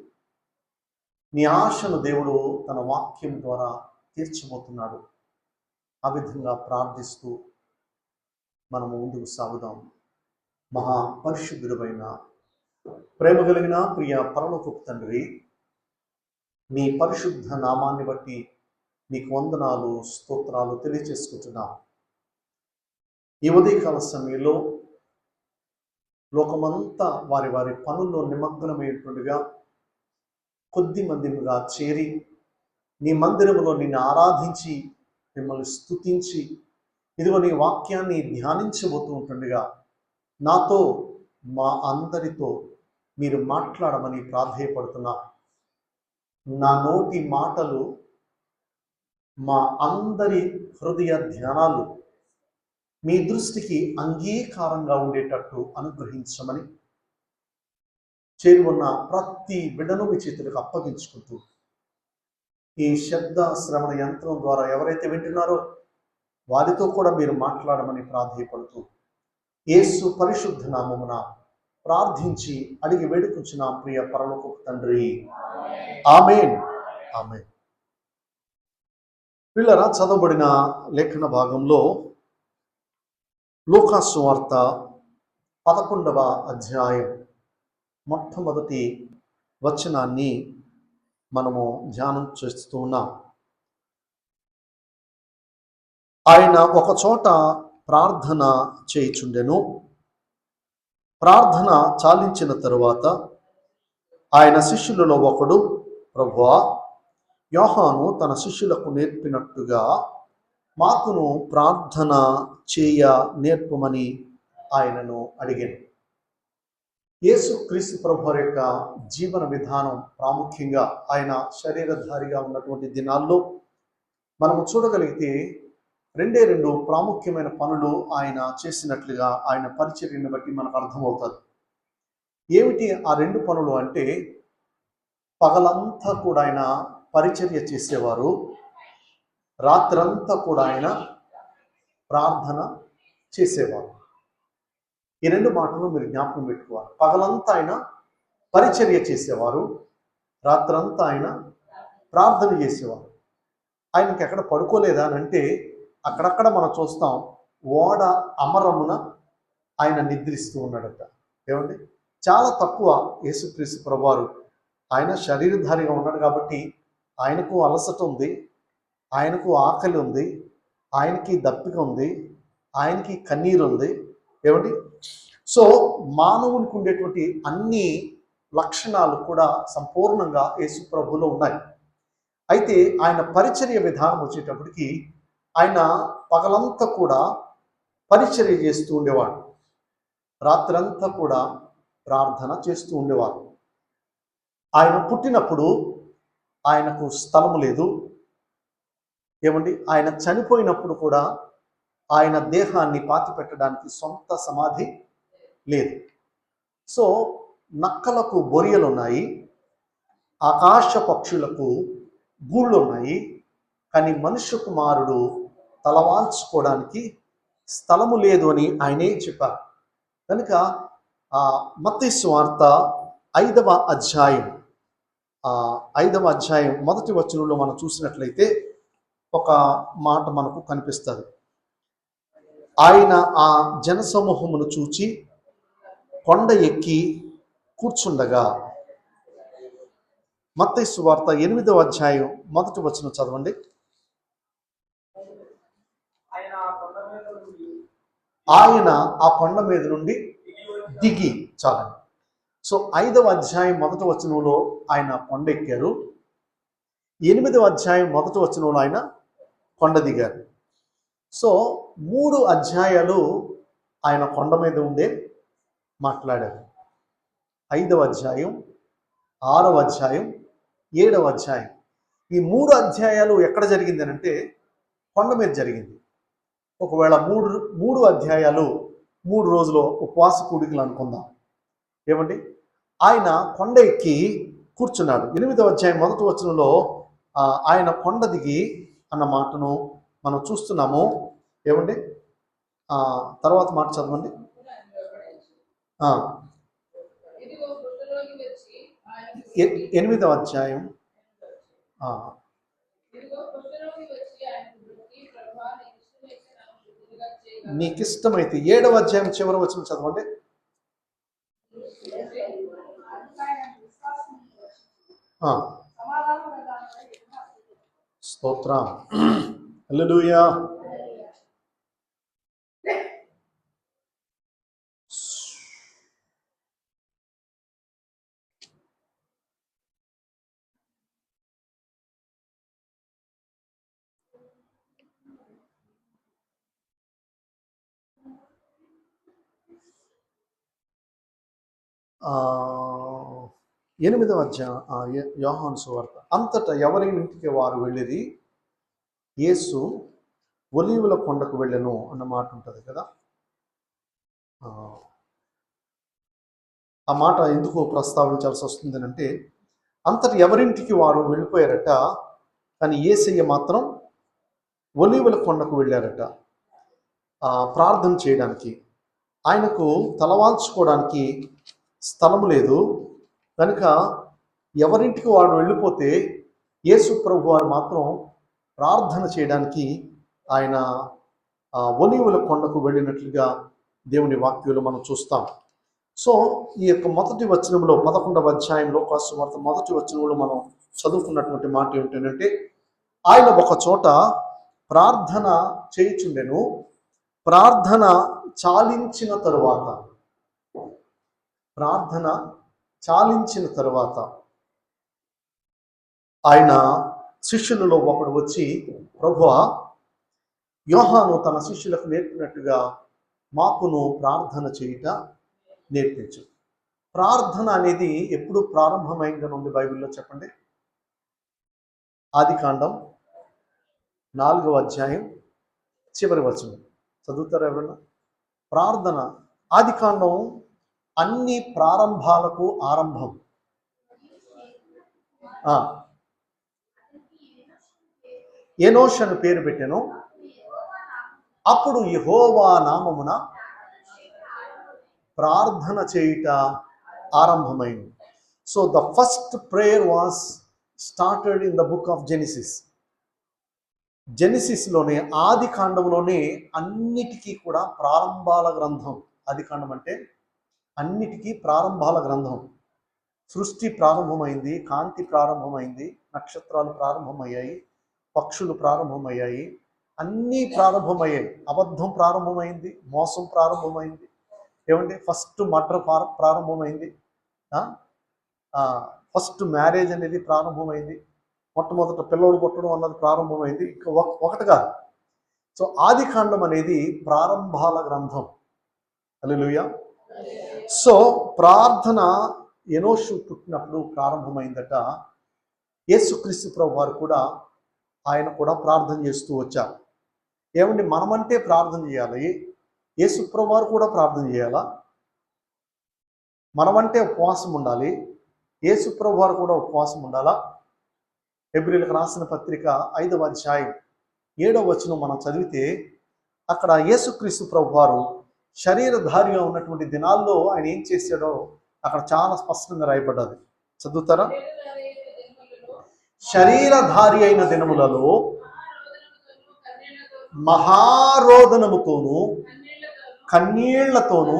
నీ ఆశను దేవుడు తన వాక్యం ద్వారా తీర్చబోతున్నాడు. ఆ విధంగా ప్రార్థిస్తూ మనము ముందుకు సాగుదాం. మహాపరిశుద్ధుడైన ప్రేమ కలిగిన ప్రియ పరలోకపు తండ్రి, నీ పరిశుద్ధ నామాన్ని బట్టి నీకు వందనాలు, స్తోత్రాలు తెలియజేసుకుంటున్నాం. ఈ ఉదయకాల సమయంలో లోకమంతా వారి వారి పనుల్లో నిమగ్నమైనట్టుగా కొద్ది మందిగా చేరి నీ మందిరములో నిన్ను ఆరాధించి మిమ్మల్ని స్తుతించి ఇదిగో నీ వాక్యాన్ని ధ్యానించబోతూ ఉంటుండగా నాతో మా అందరితో మీరు మాట్లాడమని ప్రాధేయపడుతున్నా. నా నోటి మాటలు మా అందరి హృదయ ధ్యానాలు మీ దృష్టికి అంగీకారంగా ఉండేటట్టు అనుగ్రహించమని చేరి ఉన్న ప్రతి బిడ్డను మీ చేతులకు అప్పగించుకుంటూ ఈ శబ్ద శ్రవణ యంత్రం ద్వారా ఎవరైతే వింటున్నారో వారితో కూడా మీరు మాట్లాడమని ప్రాధేయపడుతూ యేసు పరిశుద్ధ నామమున ప్రార్థించి అడిగి వేడుకుంటున్న ప్రియ పరలోకపు తండ్రి, ఆమేన్. ఆమేన్. పిల్లరా, చదవబడిన లేఖన భాగంలో లూకా సువార్త 11వ అధ్యాయం మొట్టమొదటి వచనాన్ని మనము ధ్యానం చేస్తూ ఉన్నాం. ఆయన ఒక చోట ప్రార్థన చేయుచుండెను. ప్రార్థన చాలించిన తరువాత ఆయన శిష్యులలో ఒకడు, ప్రభువా, యోహాను తన శిష్యులకు నేర్పినట్టుగా మాకును ప్రార్థన చేయ నేర్పమని ఆయనను అడిగాను. యేసుక్రీస్తు ప్రభువారి యొక్క జీవన విధానం ప్రాముఖ్యంగా ఆయన శరీరధారిగా ఉన్నటువంటి దినాల్లో మనము చూడగలిగితే 2 ప్రాముఖ్యమైన పనులు ఆయన చేసినట్లుగా ఆయన పరిచర్యను బట్టి మనకు అర్థమవుతుంది. ఏమిటి ఆ 2 పనులు అంటే, పగలంతా కూడా ఆయన పరిచర్య చేసేవారు, రాత్రంతా కూడా ఆయన ప్రార్థన చేసేవారు. ఈ 2 మాటలు మీరు జ్ఞాపకం పెట్టుకోవాలి. పగలంతా ఆయన పరిచర్య చేసేవారు, రాత్రంతా ఆయన ప్రార్థన చేసేవారు. ఆయనకి ఎక్కడ పడుకోలేదా అని అంటే, అక్కడక్కడ మనం చూస్తాం ఓడ అమరమున ఆయన నిద్రిస్తూ ఉన్నాడట. ఏమండి, చాలా తక్కువ యేసుక్రీస్తు ప్రభువారు ఆయన శరీరధారిగా ఉన్నాడు కాబట్టి ఆయనకు అలసట ఉంది, ఆయనకు ఆకలి ఉంది, ఆయనకి దప్పిక ఉంది, ఆయనకి కన్నీరు ఉంది. ఏమండి? సో మానవునికి ఉండేటువంటి అన్ని లక్షణాలు కూడా సంపూర్ణంగా యేసు ప్రభులో ఉన్నాయి. అయితే ఆయన పరిచర్య విధానం వచ్చేటప్పటికి ఆయన పగలంతా కూడా పరిచర్య చేస్తూ ఉండేవాడు, రాత్రంతా కూడా ప్రార్థన చేస్తూ ఉండేవారు. ఆయన పుట్టినప్పుడు ఆయనకు స్థలము లేదు. ఏమండి? ఆయన చనిపోయినప్పుడు కూడా ఆయన దేహాన్ని పాతి పెట్టడానికి సొంత సమాధి లేదు. సో నక్కలకు బొరియలు ఉన్నాయి, ఆకాశ పక్షులకు గూళ్ళు ఉన్నాయి, కానీ మనుష్య కుమారుడు తలవాల్చుకోవడానికి స్థలము లేదు అని ఆయనే చెప్పారు. కనుక మత్తయి సువార్త 5వ అధ్యాయం 5వ అధ్యాయం 1వ వచనంలో మనం చూసినట్లయితే ఒక మాట మనకు కనిపిస్తుంది. ఆయన ఆ జనసమూహమును చూచి కొండ ఎక్కి కూర్చుండగా. మత్తయి సువార్త 8వ అధ్యాయం 1వ వచనం చదవండి. ఆయన ఆ కొండ మీద నుండి దిగి. చాలండి. సో 5వ అధ్యాయం 1వ వచనంలో ఆయన కొండ ఎక్కారు, 8వ అధ్యాయం 1వ వచనంలో ఆయన కొండ దిగారు. సో 3 అధ్యాయాలు ఆయన కొండ మీద ఉండే మాట్లాడారు. 5వ అధ్యాయం, 6వ అధ్యాయం, 7వ అధ్యాయం, ఈ 3 అధ్యాయాలు ఎక్కడ జరిగింది అంటే కొండ మీద జరిగింది. ఒకవేళ 3 అధ్యాయాలు 3 రోజులు ఉపవాస కూడికలు అనుకుందాం. ఏమండి? ఆయన కొండ ఎక్కి కూర్చున్నాడు. 8వ అధ్యాయం 1వ వచనంలో ఆయన కొండ దిగి అన్న మాటను మనం చూస్తున్నాము. ఏమండి? తర్వాత మాట చదవండి. 8వ అధ్యాయం నీకు ఇష్టమైతే 7వ అధ్యాయం చివరి వచనం చదవండి. స్తోత్రం, హల్లెలూయా. ఆ 8వ అధ్యాయం యోహాను సువార్త. అంతటా ఎవరి ఇంటికి వారు వెళ్ళిరి, యేసు ఒలీవల కొండకు వెళ్ళెను అన్న మాట ఉంటుంది కదా. ఆ మాట ఎందుకు ప్రస్తావించాల్సి వస్తుంది అంటే, అంతటా ఎవరింటికి వారు వెళ్ళిపోయారట, కానీ యేసయ్య మాత్రం ఒలీవల కొండకు వెళ్ళారట ప్రార్థన చేయడానికి. ఆయనకు తలవాల్చుకోవడానికి స్థలము లేదు కనుక ఎవరింటికి వాడు వెళ్ళిపోతే యేసు ప్రభు వారు మాత్రం ప్రార్థన చేయడానికి ఆయన ఒలీవల కొండకు వెళ్ళినట్లుగా దేవుని వాక్యంలో మనం చూస్తాం. సో ఈ యొక్క మొదటి వచనంలో 11వ అధ్యాయంలో లూకా సువార్త మొదటి వచనంలో మనం చదువుకున్నటువంటి మాట ఏమిటంటే, ఆయన ఒక చోట ప్రార్థన చేయుచుండెను. ప్రార్థన చాలించిన తరువాత ఆయన శిష్యులలో ఒకడు వచ్చి, ప్రభువా, యోహాను తన శిష్యులకు నేర్పినట్టుగా మాకును ప్రార్థన చేయుట నేర్పించు. ప్రార్థన అనేది ఎప్పుడు ప్రారంభమైందని ఉంది బైబిల్లో చెప్పండి? ఆదికాండం 4వ అధ్యాయం చివరి వచనం చదువుతారా ఎవరన్నా? ప్రార్థన, ఆదికాండం అన్ని ప్రారంభాలకు ఆరంభం. ఎనోష్ అని పేరు పెట్టాను. అప్పుడు యెహోవా నామమున ప్రార్థన చేయుట ఆరంభమైంది. So the first prayer was started in the book of Genesis. జెనిసిస్లోనే, ఆది కాండంలోనే అన్నిటికీ కూడా ప్రారంభాల గ్రంథం. ఆది కాండం అంటే అన్నిటికీ ప్రారంభాల గ్రంథం. సృష్టి ప్రారంభమైంది, కాంతి ప్రారంభమైంది, నక్షత్రాలు ప్రారంభమయ్యాయి, పక్షులు ప్రారంభమయ్యాయి, అన్నీ ప్రారంభమయ్యాయి. అబద్ధం ప్రారంభమైంది, మోసం ప్రారంభమైంది, ఏమంటే ఫస్ట్ మర్డర్ ప్రారంభమైంది, ఫస్ట్ మ్యారేజ్ అనేది ప్రారంభమైంది, మొట్టమొదట పిల్లోడు కొట్టడం అన్నది ప్రారంభమైంది. ఇక ఒకటి కాదు. సో ఆది కాండం అనేది ప్రారంభాల గ్రంథం. హల్లెలూయా. సో ప్రార్థన ఎనోషు పుట్టినప్పుడు ప్రారంభమైందట. యేసుక్రీస్తు ప్రభు వారు కూడా ఆయన కూడా ప్రార్థన చేస్తూ వచ్చారు. ఏమండి, మనమంటే ప్రార్థన చేయాలి, యేసు ప్రభు వారు కూడా ప్రార్థన చేయాలా? మనమంటే ఉపవాసం ఉండాలి, యేసు ప్రభు వారు కూడా ఉపవాసం ఉండాలా? హెబ్రీయులకు రాసిన పత్రిక 5వ అధ్యాయం 7వ వచనం మనం చదివితే అక్కడ యేసుక్రీస్తు ప్రభు వారు శరీరధారిగా ఉన్నటువంటి దినాల్లో ఆయన ఏం చేశాడో అక్కడ చాలా స్పష్టంగా రాయబడ్డది. చదువుతారా? శరీరధారి అయిన దినములలో మహారోదనముతోనూ కన్నీళ్లతోనూ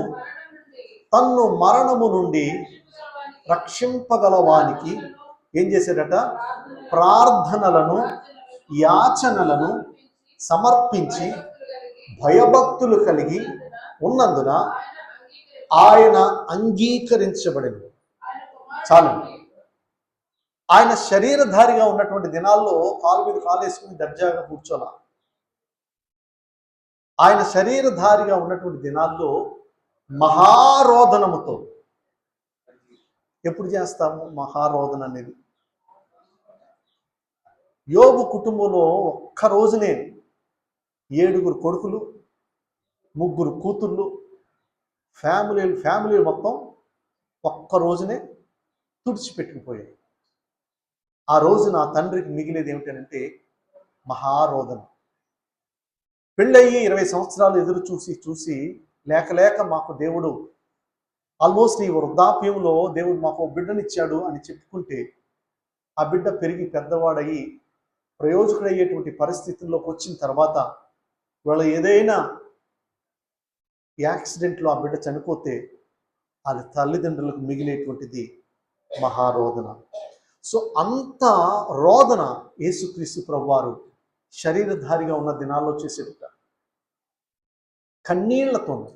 తన్ను మరణము నుండి రక్షింపగలవానికి ఏం చేశాడట? ప్రార్థనలను యాచనలను సమర్పించి భయభక్తులు కలిగి ఉన్నందున ఆయన అంగీకరించబడింది. చాలు. ఆయన శరీరధారిగా ఉన్నటువంటి దినాల్లో కాలు మీద కాలు వేసుకుని దర్జాగా కూర్చోలా. ఆయన శరీరధారిగా ఉన్నటువంటి దినాల్లో మహారోదనముతో. ఎప్పుడు చేస్తాము మహారోదన అనేది? యోబు కుటుంబంలో ఒక్క రోజునే 7 కొడుకులు, 3 కూతుళ్ళు, ఫ్యామిలీ మొత్తం ఒక్క రోజునే తుడిచిపెట్టుకుపోయాయి. ఆ రోజున తండ్రికి మిగిలేది ఏమిటంటే మహారోదన. పెళ్ళయ్యి 20 సంవత్సరాలు ఎదురు చూసి లేక మాకు దేవుడు ఆల్మోస్ట్ ఈ వృద్ధాప్యంలో దేవుడు మాకు బిడ్డనిచ్చాడు అని చెప్పుకుంటే ఆ బిడ్డ పెరిగి పెద్దవాడయ్యి ప్రయోజకుడయ్యేటువంటి పరిస్థితుల్లోకి వచ్చిన తర్వాత వాళ్ళ ఏదైనా యాక్సిడెంట్లో ఆ బిడ్డ చనిపోతే వాళ్ళ తల్లిదండ్రులకు మిగిలేటువంటిది మహారోదన. సో అంత రోదన యేసుక్రీస్తు ప్రభువారు శరీరధారిగా ఉన్న దినాల్లో చేసేట. కన్నీళ్లతోనూ,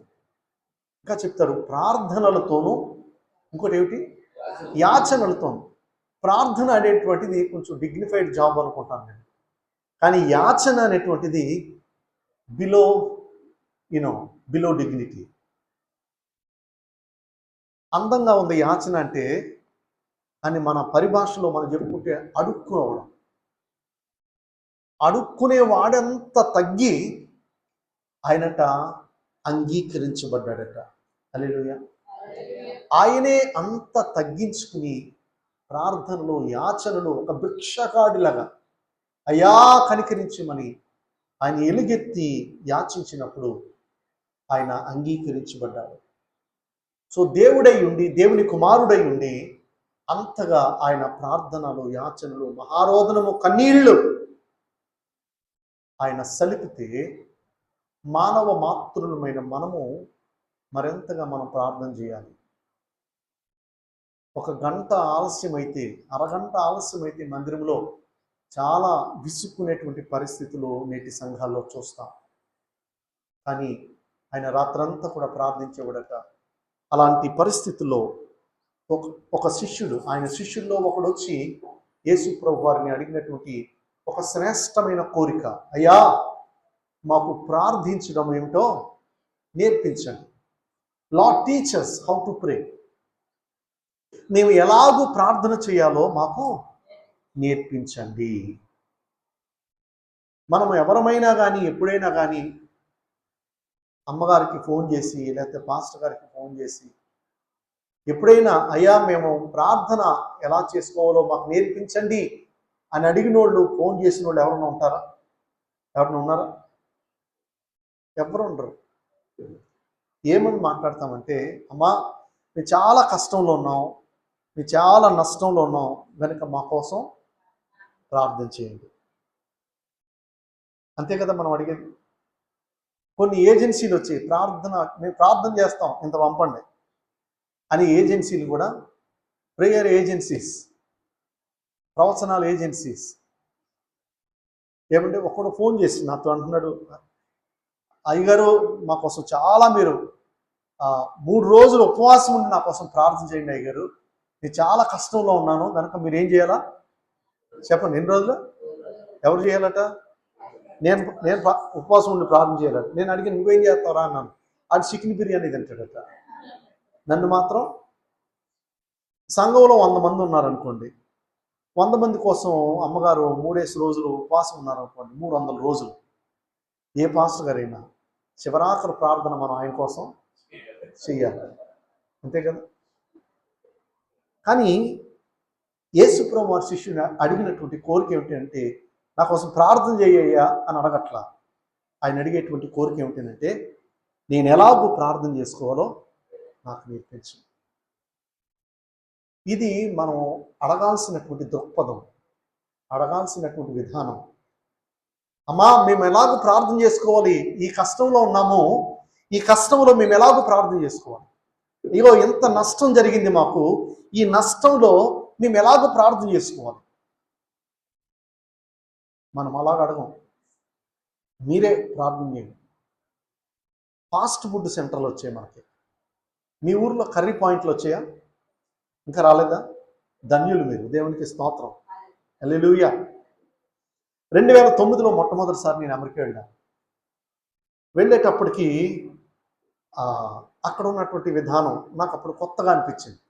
ఇంకా చెప్తారు ప్రార్థనలతోనూ, ఇంకోటి ఏమిటి? యాచనలతోనూ. ప్రార్థన అనేటువంటిది కొంచెం డిగ్నిఫైడ్ జాబ్ అనుకుంటాను నేను, కానీ యాచన అనేటువంటిది బిలో డిగ్నిటీ. అందంగా ఉంది యాచన అంటే అని మన పరిభాషలో మనం చెప్పుకుంటే అడుక్కునవడం. అడుక్కునే వాడంత తగ్గి ఆయనట అంగీకరించబడ్డాడట. హల్లెలూయా. ఆయనే అంత తగ్గించుకుని ప్రార్థనలో యాచనలో ఒక భిక్షగాడిలాగా అయా కనికరించమని ఆయన ఎలుగెత్తి యాచించినప్పుడు ఆయన అంగీకరించబడ్డాడు. సో దేవుడై ఉండి, దేవుని కుమారుడై ఉండి అంతగా ఆయన ప్రార్థనలు, యాచనలు, మహారోదనము, కన్నీళ్లు ఆయన సలిపితే మానవ మాతృలమైన మనము మరింతగా మనం ప్రార్థన చేయాలి. 1 గంట ఆలస్యమైతే, అరగంట ఆలస్యమైతే మందిరంలో చాలా విసుక్కునేటువంటి పరిస్థితులు నేటి సంఘాల్లో చూస్తాం. కానీ ఆయన రాత్రంతా కూడా ప్రార్థించేవాడట. అలాంటి పరిస్థితుల్లో ఒక శిష్యుడు, ఆయన శిష్యుల్లో ఒకడు వచ్చి యేసు ప్రభు వారిని అడిగినటువంటి ఒక శ్రేష్టమైన కోరిక, అయ్యా మాకు ప్రార్థించడం ఏమిటో నేర్పించండి. Lord teach us how to pray. మేము ఎలాగూ ప్రార్థన చేయాలో మాకు నేర్పించండి. మనం ఎవరమైనా కానీ ఎప్పుడైనా కానీ అమ్మగారికి ఫోన్ చేసి లేకపోతే పాస్టర్ గారికి ఫోన్ చేసి ఎప్పుడైనా అయ్యా మేము ప్రార్థన ఎలా చేసుకోవాలో మాకు నేర్పించండి అని అడిగిన వాళ్ళు, ఫోన్ చేసిన వాళ్ళు ఎవరైనా ఉంటారా? ఎవరైనా ఉన్నారా? ఎవరు ఉండరు. ఏమని మాట్లాడతామంటే, అమ్మా మేము చాలా కష్టంలో ఉన్నాం, మేము చాలా నష్టంలో ఉన్నాం కనుక మా కోసం ప్రార్థన చేయండి. అంతే కదా మనం అడిగేది. కొన్ని ఏజెన్సీలు వచ్చి మేము ప్రార్థన చేస్తాం ఇంత పంపండి అని ఏజెన్సీలు కూడా ప్రేయర్ ఏజెన్సీస్, ప్రవచనాల ఏజెన్సీస్. ఏమంటే ఒకడు ఫోన్ చేసి నాతో అంటున్నాడు, అయ్యగారు మా కోసం చాలా మీరు 3 రోజులు ఉపవాసం ఉండి నా కోసం ప్రార్థన చేయండి అయ్యగారు, నేను చాలా కష్టంలో ఉన్నాను కనుక మీరు ఏం చేయాలా చెప్పండి. ఎన్ని రోజులు ఎవరు చేయాలట? నేను నేను ఉపవాసం ఉండి ప్రార్థన చేయాలట. నేను అడిగి నువ్వేం చేస్తావురా అన్నాను. అది చికెన్ బిర్యానీ తింటాడట. నన్ను మాత్రం సంఘంలో 100 మంది ఉన్నారనుకోండి, 100 మంది కోసం అమ్మగారు 3 రోజులు ఉపవాసం ఉన్నారనుకోండి, 300 రోజులు. ఏ పాస్టర్ గారైనా చివరాఖరి ప్రార్థన మనం ఆయన కోసం చెయ్యాలి, అంతే కదా. కానీ యేసుప్రభు వారి శిష్యుని అడిగినటువంటి కోరిక ఏమిటంటే, నా కోసం ప్రార్థన చేయ్యా అని అడగట్లా. ఆయన అడిగేటువంటి కోరిక ఏమిటంటే, నేను ఎలాగూ ప్రార్థన చేసుకోవాలో నాకు నేర్పించు. ఇది మనం అడగాల్సినటువంటి దృక్పథం, అడగాల్సినటువంటి విధానం. అమ్మా మేము ఎలాగూ ప్రార్థన చేసుకోవాలి, ఈ కష్టంలో ఉన్నాము, ఈ కష్టంలో మేము ఎలాగూ ప్రార్థన చేసుకోవాలి, ఇగో ఎంత నష్టం జరిగింది మాకు, ఈ నష్టంలో మేము ఎలాగో ప్రార్థన చేసుకోవాలి. మనం అలాగ అడగం, మీరే ప్రార్థన చేయండి. ఫాస్ట్ ఫుడ్ సెంటర్లు వచ్చాయి మనకి. మీ ఊర్లో కర్రీ పాయింట్లు వచ్చాయా? ఇంకా రాలేదా? ధన్యులు మీరు, దేవునికి స్తోత్రం, హల్లెలూయా. 2009లో మొట్టమొదటిసారి నేను అమెరికా వెళ్ళాను. వెళ్ళేటప్పటికి అక్కడ ఉన్నటువంటి విధానం నాకు అప్పుడు కొత్తగా అనిపించింది.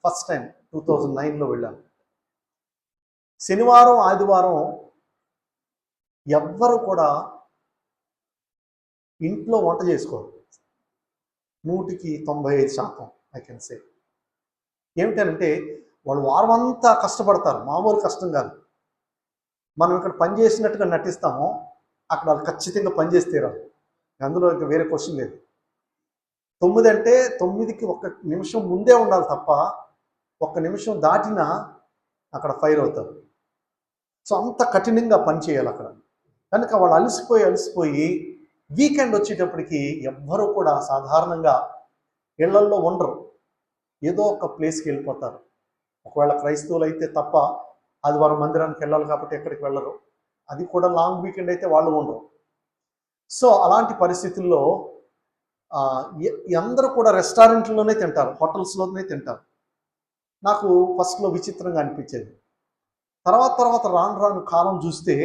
ఫస్ట్ టైం 2009లో వెళ్ళాను. శనివారం ఆదివారం ఎవ్వరు కూడా ఇంట్లో వంట చేసుకోరు, 100% ఐ కెన్ సే. ఏమిటంటే వాళ్ళు వారం అంతా కష్టపడతారు, మామూలు కష్టం కాదు. మనం ఇక్కడ పని చేసినట్టుగా నటిస్తాము, అక్కడ వాళ్ళు ఖచ్చితంగా పని చేసి తీరాలి, అందులో ఇంకా వేరే క్వశ్చన్ లేదు. 9 అంటే 9కి 1 నిమిషం ముందే ఉండాలి తప్ప 1 నిమిషం దాటినా అక్కడ ఫైర్ అవుతారు. సో అంత కఠినంగా పని చేయాలి అక్కడ. కనుక వాళ్ళు అలసిపోయి వీకెండ్ వచ్చేటప్పటికి ఎవ్వరూ కూడా సాధారణంగా ఇళ్లల్లో ఉండరు, ఏదో ఒక ప్లేస్కి వెళ్ళిపోతారు. ఒకవేళ క్రైస్తవులు అయితే తప్ప ఆదివారం మందిరానికి వెళ్ళాలి కాబట్టి ఎక్కడికి వెళ్ళరు, అది కూడా లాంగ్ వీకెండ్ అయితే వాళ్ళు ఉండరు. సో అలాంటి పరిస్థితుల్లో అందరూ కూడా రెస్టారెంట్లోనే తింటారు, హోటల్స్లోనే తింటారు. నాకు ఫస్ట్లో విచిత్రంగా అనిపించేది. తర్వాత రాను కాలం చూస్తే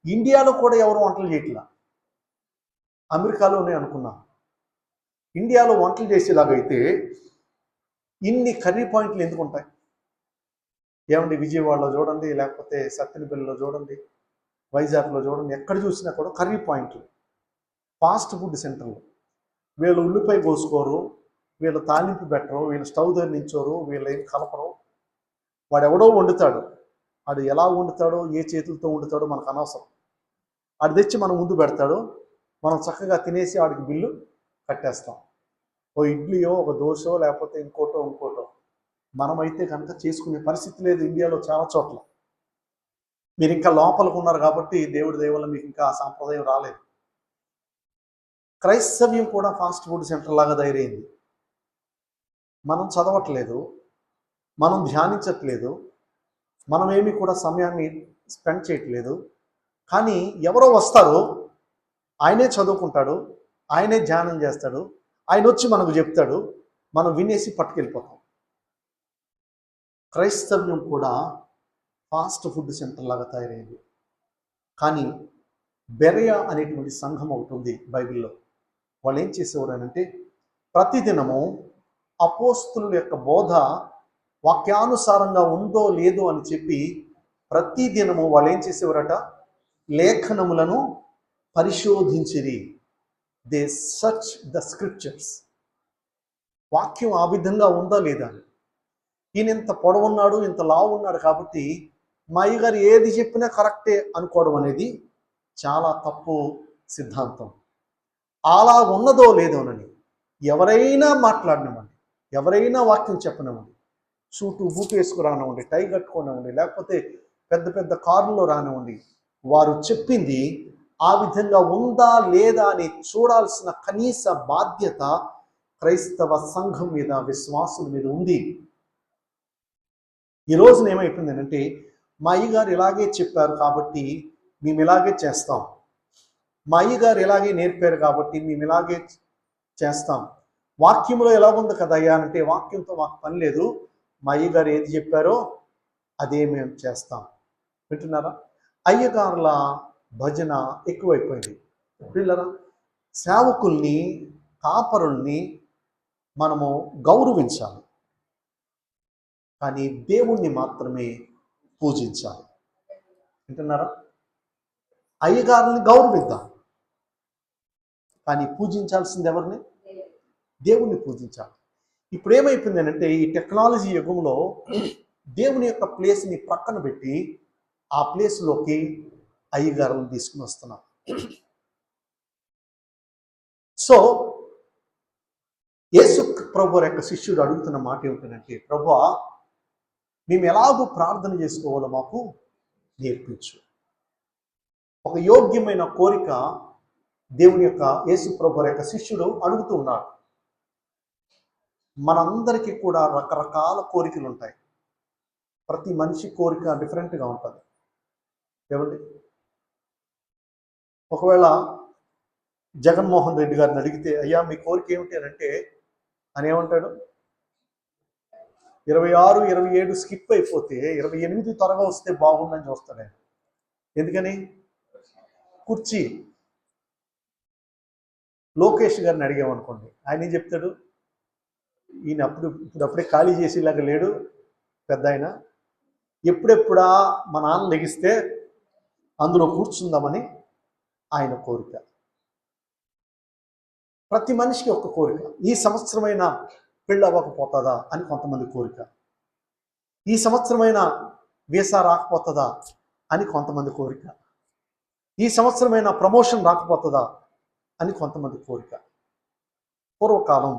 ఇండియాలో కూడా ఎవరు వంటలు చేయట్లా, అమెరికాలోనే అనుకున్నాను. ఇండియాలో వంటలు చేసేలాగైతే ఇన్ని కర్రీ పాయింట్లు ఎందుకు ఉంటాయి? ఏమండి, విజయవాడలో చూడండి, లేకపోతే సత్తెనపల్లిలో చూడండి, వైజాగ్లో చూడండి, ఎక్కడ చూసినా కూడా కర్రీ పాయింట్లు, ఫాస్ట్ ఫుడ్ సెంటర్లు. వీళ్ళు ఉల్లిపాయ కోసుకోరు, వీళ్ళు తాలింపు పెట్టరు, వీళ్ళు స్టవ్ దగ్గర నించోరు, వీళ్ళు ఏం కలపరు. వాడు ఎవడో వండుతాడు, వాడు ఎలా వండుతాడో ఏ చేతులతో వండుతాడో మనకు అనవసరం. వాడు తెచ్చి మన ముందు పెడతాడు, మనం చక్కగా తినేసి వాడికి బిల్లు కట్టేస్తాం. ఓ ఇడ్లీయో ఒక దోశో లేకపోతే ఇంకోటో. మనమైతే కనుక చేసుకునే పరిస్థితి లేదు ఇండియాలో చాలా చోట్ల. మీరు ఇంకా లోపలికి ఉన్నారు కాబట్టి దేవుడి దయ వల్ల మీకు ఇంకా ఆ సాంప్రదాయం రాలేదు. క్రైస్తవ్యం కూడా ఫాస్ట్ ఫుడ్ సెంటర్ లాగా తయారైంది. మనం చదవట్లేదు, మనం ధ్యానించట్లేదు, మనమేమి కూడా సమయాన్ని స్పెండ్ చేయట్లేదు. కానీ ఎవరో వస్తారు, ఆయనే చదువుకుంటాడు, ఆయనే ధ్యానం చేస్తాడు, ఆయన వచ్చి మనకు చెప్తాడు, మనం వినేసి పట్టుకెళ్ళిపోతాం. క్రైస్తవ్యం కూడా ఫాస్ట్ ఫుడ్ సెంటర్ లాగా తయారైంది. కానీ బెరయ అనేటువంటి సంఘం ఒకటి ఉంది బైబిల్లో. వాళ్ళు ఏం చేసేవారు అంటే, ప్రతిదినము అపోస్తుల యొక్క బోధ వాక్యానుసారంగా ఉందో లేదో అని చెప్పి ప్రతిదినము వాళ్ళు ఏం చేసేవారట, లేఖనములను పరిశోధించిరి. They search the scriptures. వాక్యం ఆ విధంగా ఉందా లేదా. ఈయన ఇంత పొడవున్నాడు, ఇంత లావు ఉన్నాడు కాబట్టి మా అయ్యగారు ఏది చెప్పినా కరెక్టే అనుకోవడం అనేది చాలా తప్పు సిద్ధాంతం. అలా ఉన్నదో లేదోనని ఎవరైనా మాట్లాడినవ్వండి, ఎవరైనా వాక్యం చెప్పనివ్వండి, సూటు బూటు వేసుకురానివ్వండి, టై కట్టుకోనివ్వండి, లేకపోతే పెద్ద కార్లలో రానివ్వండి, వారు చెప్పింది ఆ విధంగా ఉందా లేదా అని చూడాల్సిన కనీస బాధ్యత క్రైస్తవ సంఘం మీద, విశ్వాసుల మీద ఉంది. ఈ రోజున ఏమైపోయింది అంటే మా అయ్యగారు ఇలాగే చెప్పారు కాబట్టి మేము ఇలాగే చేస్తాం, మా అయ్యగారు ఇలాగే నేర్పారు కాబట్టి మేము ఇలాగే చేస్తాం, వాక్యంలో ఎలా ఉంది కదయ్యా అంటే వాక్యంతో మాకు పని లేదు, మా అయ్యగారు ఏది చెప్పారో అదే మేము చేస్తాం. వింటున్నారా? అయ్యగారుల భజన ఎక్కువైపోయింది. పిల్లరా, సేవకుల్ని కాపరుల్ని మనము గౌరవించాలి, కానీ దేవుణ్ణి మాత్రమే పూజించాలి. వింటున్నారా? అయ్యగారుల్ని గౌరవిద్దాం, కానీ పూజించాల్సింది ఎవరిని? దేవుణ్ణి పూజించాలి. ఇప్పుడు ఏమైపోయింది అంటే ఈ టెక్నాలజీ యుగంలో దేవుని యొక్క ప్లేస్ని పక్కన పెట్టి ఆ ప్లేస్లోకి అయ్యగారులను తీసుకుని వస్తున్నాం. సో యేసు ప్రభు యొక్క శిష్యుడు అడుగుతున్న మాట ఏమిటంటే, ప్రభువా మేము ఎలాగో ప్రార్థన చేసుకోవాలో మాకు నేర్పించు. ఒక యోగ్యమైన కోరిక దేవుని యొక్క యేసు ప్రభు యొక్క శిష్యుడు అడుగుతూ ఉన్నాడు. మనందరికీ కూడా రకరకాల కోరికలు ఉంటాయి. ప్రతి మనిషి కోరిక డిఫరెంట్గా ఉంటుంది. ఏమండి, ఒకవేళ జగన్మోహన్ రెడ్డి గారిని అడిగితే అయ్యా మీ కోరిక ఏమిటి అని అంటే అని ఏమంటాడు? 26, 27 స్కిప్ అయిపోతే 28 త్వరగా వస్తే బాగుందని చూస్తాడు ఆయన. ఎందుకని? కుర్చీ. లోకేష్ గారిని అడిగామనుకోండి, ఆయన ఏం చెప్తాడు? ఈయన ఇప్పుడప్పుడే ఖాళీ చేసేలాగా లేడు పెద్ద ఆయన, ఎప్పుడెప్పుడా మా నాన్న లెగిస్తే అందులో కూర్చుందామని ఆయన కోరిక. ప్రతి మనిషికి ఒక కోరిక. ఈ సంవత్సరమైన పెళ్ళి అవ్వకపోతుందా అని కొంతమంది కోరిక, ఈ సంవత్సరమైన వీసా రాకపోతుందా అని కొంతమంది కోరిక, ఈ సంవత్సరమైన ప్రమోషన్ రాకపోతుందా అని కొంతమంది కోరిక. పూర్వకాలం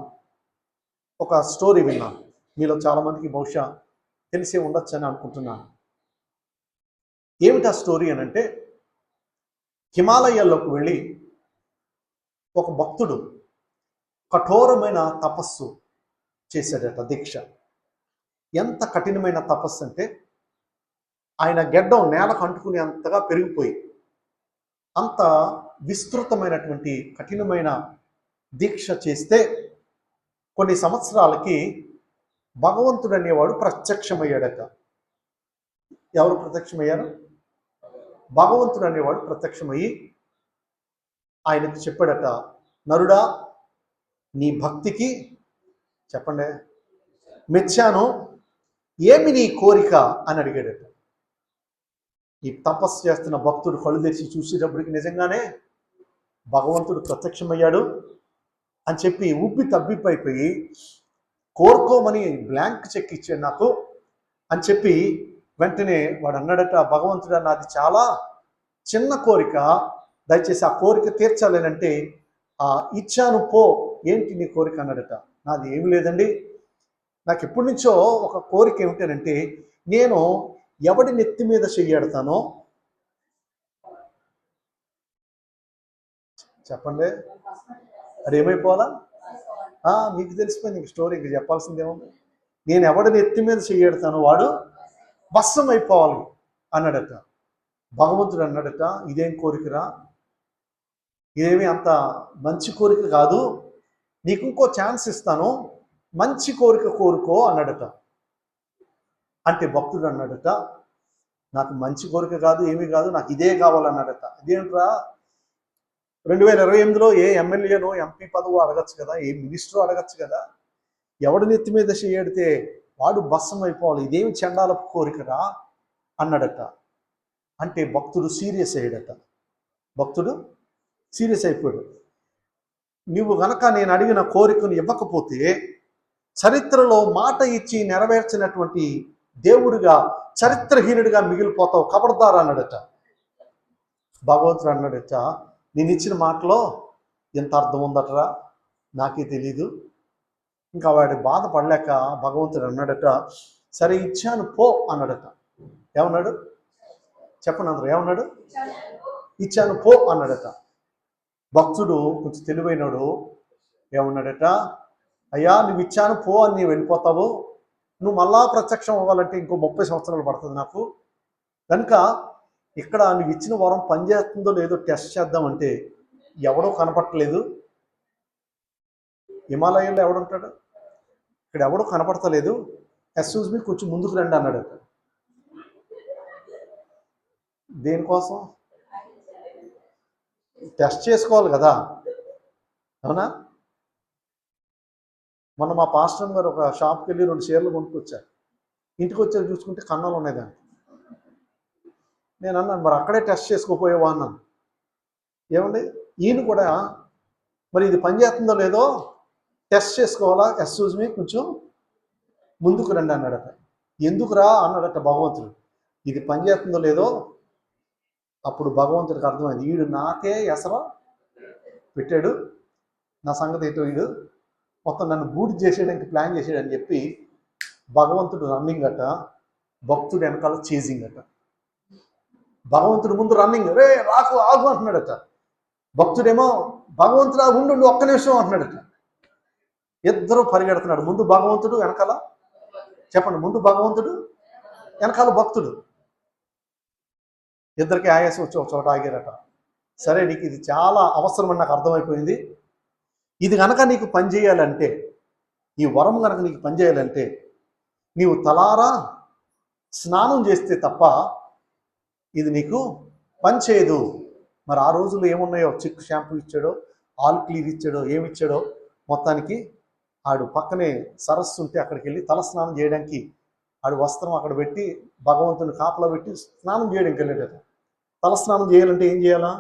ఒక స్టోరీ విన్నాను, మీలో చాలామందికి బహుశా తెలిసే ఉండొచ్చు అని అనుకుంటున్నాను. ఏమిటా స్టోరీ అని అంటే, హిమాలయాల్లోకి వెళ్ళి ఒక భక్తుడు కఠోరమైన తపస్సు చేశాడట, దీక్ష. ఎంత కఠినమైన తపస్సు అంటే ఆయన గెడ్డం నేలకు అంటుకునే అంతగా పెరిగిపోయి అంత విస్తృతమైనటువంటి కఠినమైన దీక్ష చేస్తే కొన్ని సంవత్సరాలకి భగవంతుడు అనేవాడు ప్రత్యక్షమయ్యాడట. ఎవరు ప్రత్యక్షమయ్యారు? భగవంతుడు అనేవాడు ప్రత్యక్షమయ్యి ఆయనకు చెప్పాడట, నరుడా నీ భక్తికి చెప్పండి మెచ్చాను, ఏమి నీ కోరిక అని అడిగాడట. ఈ తపస్సు చేస్తున్న భక్తుడు కళ్ళు తెరిచి చూసేటప్పటికి నిజంగానే భగవంతుడు ప్రత్యక్షమయ్యాడు అని చెప్పి ఉబ్బి తబ్బిపోయి కోరుకోమని బ్లాంక్ చెక్ ఇచ్చాడు నాకు అని చెప్పి వెంటనే వాడు అన్నాడట, భగవంతుడా నాది చాలా చిన్న కోరిక, దయచేసి ఆ కోరిక తీర్చాలేనంటే ఇచ్చాను పో, ఏంటి నీ కోరిక అన్నాడట. నాది ఏమి లేదండి, నాకు ఎప్పటి నుంచో ఒక కోరిక ఏమిటంటే నేను ఎవడి నెత్తి మీద చెయ్యెడతానో చెప్పండి అది ఏమైపోవాలా? మీకు తెలిసిపోయింది, ఇంక స్టోరీ ఇంక చెప్పాల్సిందేముంది. నేను ఎవడి నెత్తి మీద చెయ్యెడతానో వాడు భస్మం అయిపోవాలి అన్నాడట. భగవంతుడు అన్నాడట, ఇదేం కోరికరా, ఇదేమి అంత మంచి కోరిక కాదు, నీకు ఇంకో ఛాన్స్ ఇస్తాను, మంచి కోరిక కోరుకో అన్నాడట. అంటే భక్తుడు అన్నాడట, నాకు మంచి కోరిక కాదు ఏమీ కాదు, నాకు ఇదే కావాలన్నాడట. ఇదేంట్రా, 2028లో ఏ ఎమ్మెల్యేనో ఎంపీ పదవు అడగచ్చు కదా, ఏ మినిస్టర్ అడగచ్చు కదా, ఎవడి నెత్తి మీద చేయడితే వాడు భస్మం అయిపోవాలి, ఇదేమి చండాలపు కోరికరా అన్నాడట. అంటే భక్తుడు సీరియస్ అయ్యాడట. భక్తుడు సీరియస్ అయిపోయాడు. నువ్వు గనక నేను అడిగిన కోరికను ఇవ్వకపోతే చరిత్రలో మాట ఇచ్చి నెరవేర్చినటువంటి దేవుడిగా చరిత్రహీనుడిగా మిగిలిపోతావు, ఖబర్దార్ అన్నాడట. భగవంతుడు అన్నాడట, నేను ఇచ్చిన మాటలో ఎంత అర్థం ఉందటరా నాకే తెలీదు. ఇంకా వాడి బాధపడలేక భగవంతుడు అన్నాడట, సరే ఇచ్చాను పో అన్నాడట. ఏమన్నాడు చెప్పండి అందరూ, ఏమన్నాడు? ఇచ్చాను పో అన్నాడట. భక్తుడు కొంచెం తెలివైనడు ఏమన్నాడట, అయ్యా నువ్వు ఇచ్చాను పో అని నీవు వెళ్ళిపోతావు, నువ్వు మళ్ళా ప్రత్యక్షం అవ్వాలంటే ఇంకో 30 సంవత్సరాలు పడుతుంది నాకు. కనుక ఇక్కడ నువ్వు ఇచ్చిన వరం పనిచేస్తుందో లేదో టెస్ట్ చేద్దామంటే ఎవడో కనపడట్లేదు. హిమాలయాల్లో ఎవడుంటాడు? ఇక్కడ ఎవడో కనపడతలేదు. ఎక్స్క్యూజ్ మీ, కొంచెం ముందుకు రండి అన్నాడు. దేనికోసం? టెస్ట్ చేసుకోవాలి కదా, అవునా? మొన్న మా పాస్టర్ గారు ఒక షాప్కి వెళ్ళి 2 చీరలు కొనుక్కొచ్చారు. ఇంటికి వచ్చారు, చూసుకుంటే కన్నాలు ఉన్నాయి దాన్ని. నేను అన్నాను, మరి అక్కడే టెస్ట్ చేసుకోపోయేవా అన్నాను. ఏమండి, ఈయన కూడా మరి ఇది పనిచేస్తుందో లేదో టెస్ట్ చేసుకోవాలా, ఎక్స్క్యూజ్ మీ కొంచెం ముందుకు రండి అన్నాడట. ఎందుకురా అన్నాడట భగవంతుడు. ఇది పనిచేస్తుందో లేదో. అప్పుడు భగవంతుడికి అర్థమైంది, వీడు నాకే ఎసరా పెట్టాడు, నా సంగతి ఏంటో వీడు మొత్తం నన్ను బూడి చేసేయడానికి ప్లాన్ చేసాడని చెప్పి భగవంతుడు రన్నింగ్ అట, భక్తుడు వెనకాల చేజింగ్ అట. భగవంతుడు ముందు రన్నింగ్, రే రాకు ఆగు అంటున్నాడట. భక్తుడేమో భగవంతుడు ఉండు ఒక్క నిమిషం అంటున్నాడట. ఇద్దరు పరిగెడుతున్నాడు, ముందు భగవంతుడు వెనకాల, చెప్పండి, ముందు భగవంతుడు వెనకాల భక్తుడు. ఇద్దరికి ఆయాసం వచ్చి ఒక చోట ఆగారట. సరే, నీకు ఇది చాలా అవసరమని నాకు అర్థమైపోయింది. ఇది కనుక నీకు పనిచేయాలంటే, ఈ వరం కనుక నీకు పనిచేయాలంటే నీవు తలారా స్నానం చేస్తే తప్ప ఇది నీకు పనిచేయదు. మరి ఆ రోజుల్లో ఏమున్నాయో, చిక్ షాంపూ ఇచ్చాడో, ఆల్ క్లీర్ ఇచ్చాడో, ఏమిచ్చాడో, మొత్తానికి ఆడు పక్కనే సరస్సు ఉంటే అక్కడికి వెళ్ళి తల స్నానం చేయడానికి ఆడు వస్త్రం అక్కడ పెట్టి భగవంతుని కాపలా పెట్టి స్నానం చేయడానికి వెళ్ళేటట. తల స్నానం చేయాలంటే ఏం చేయాలా?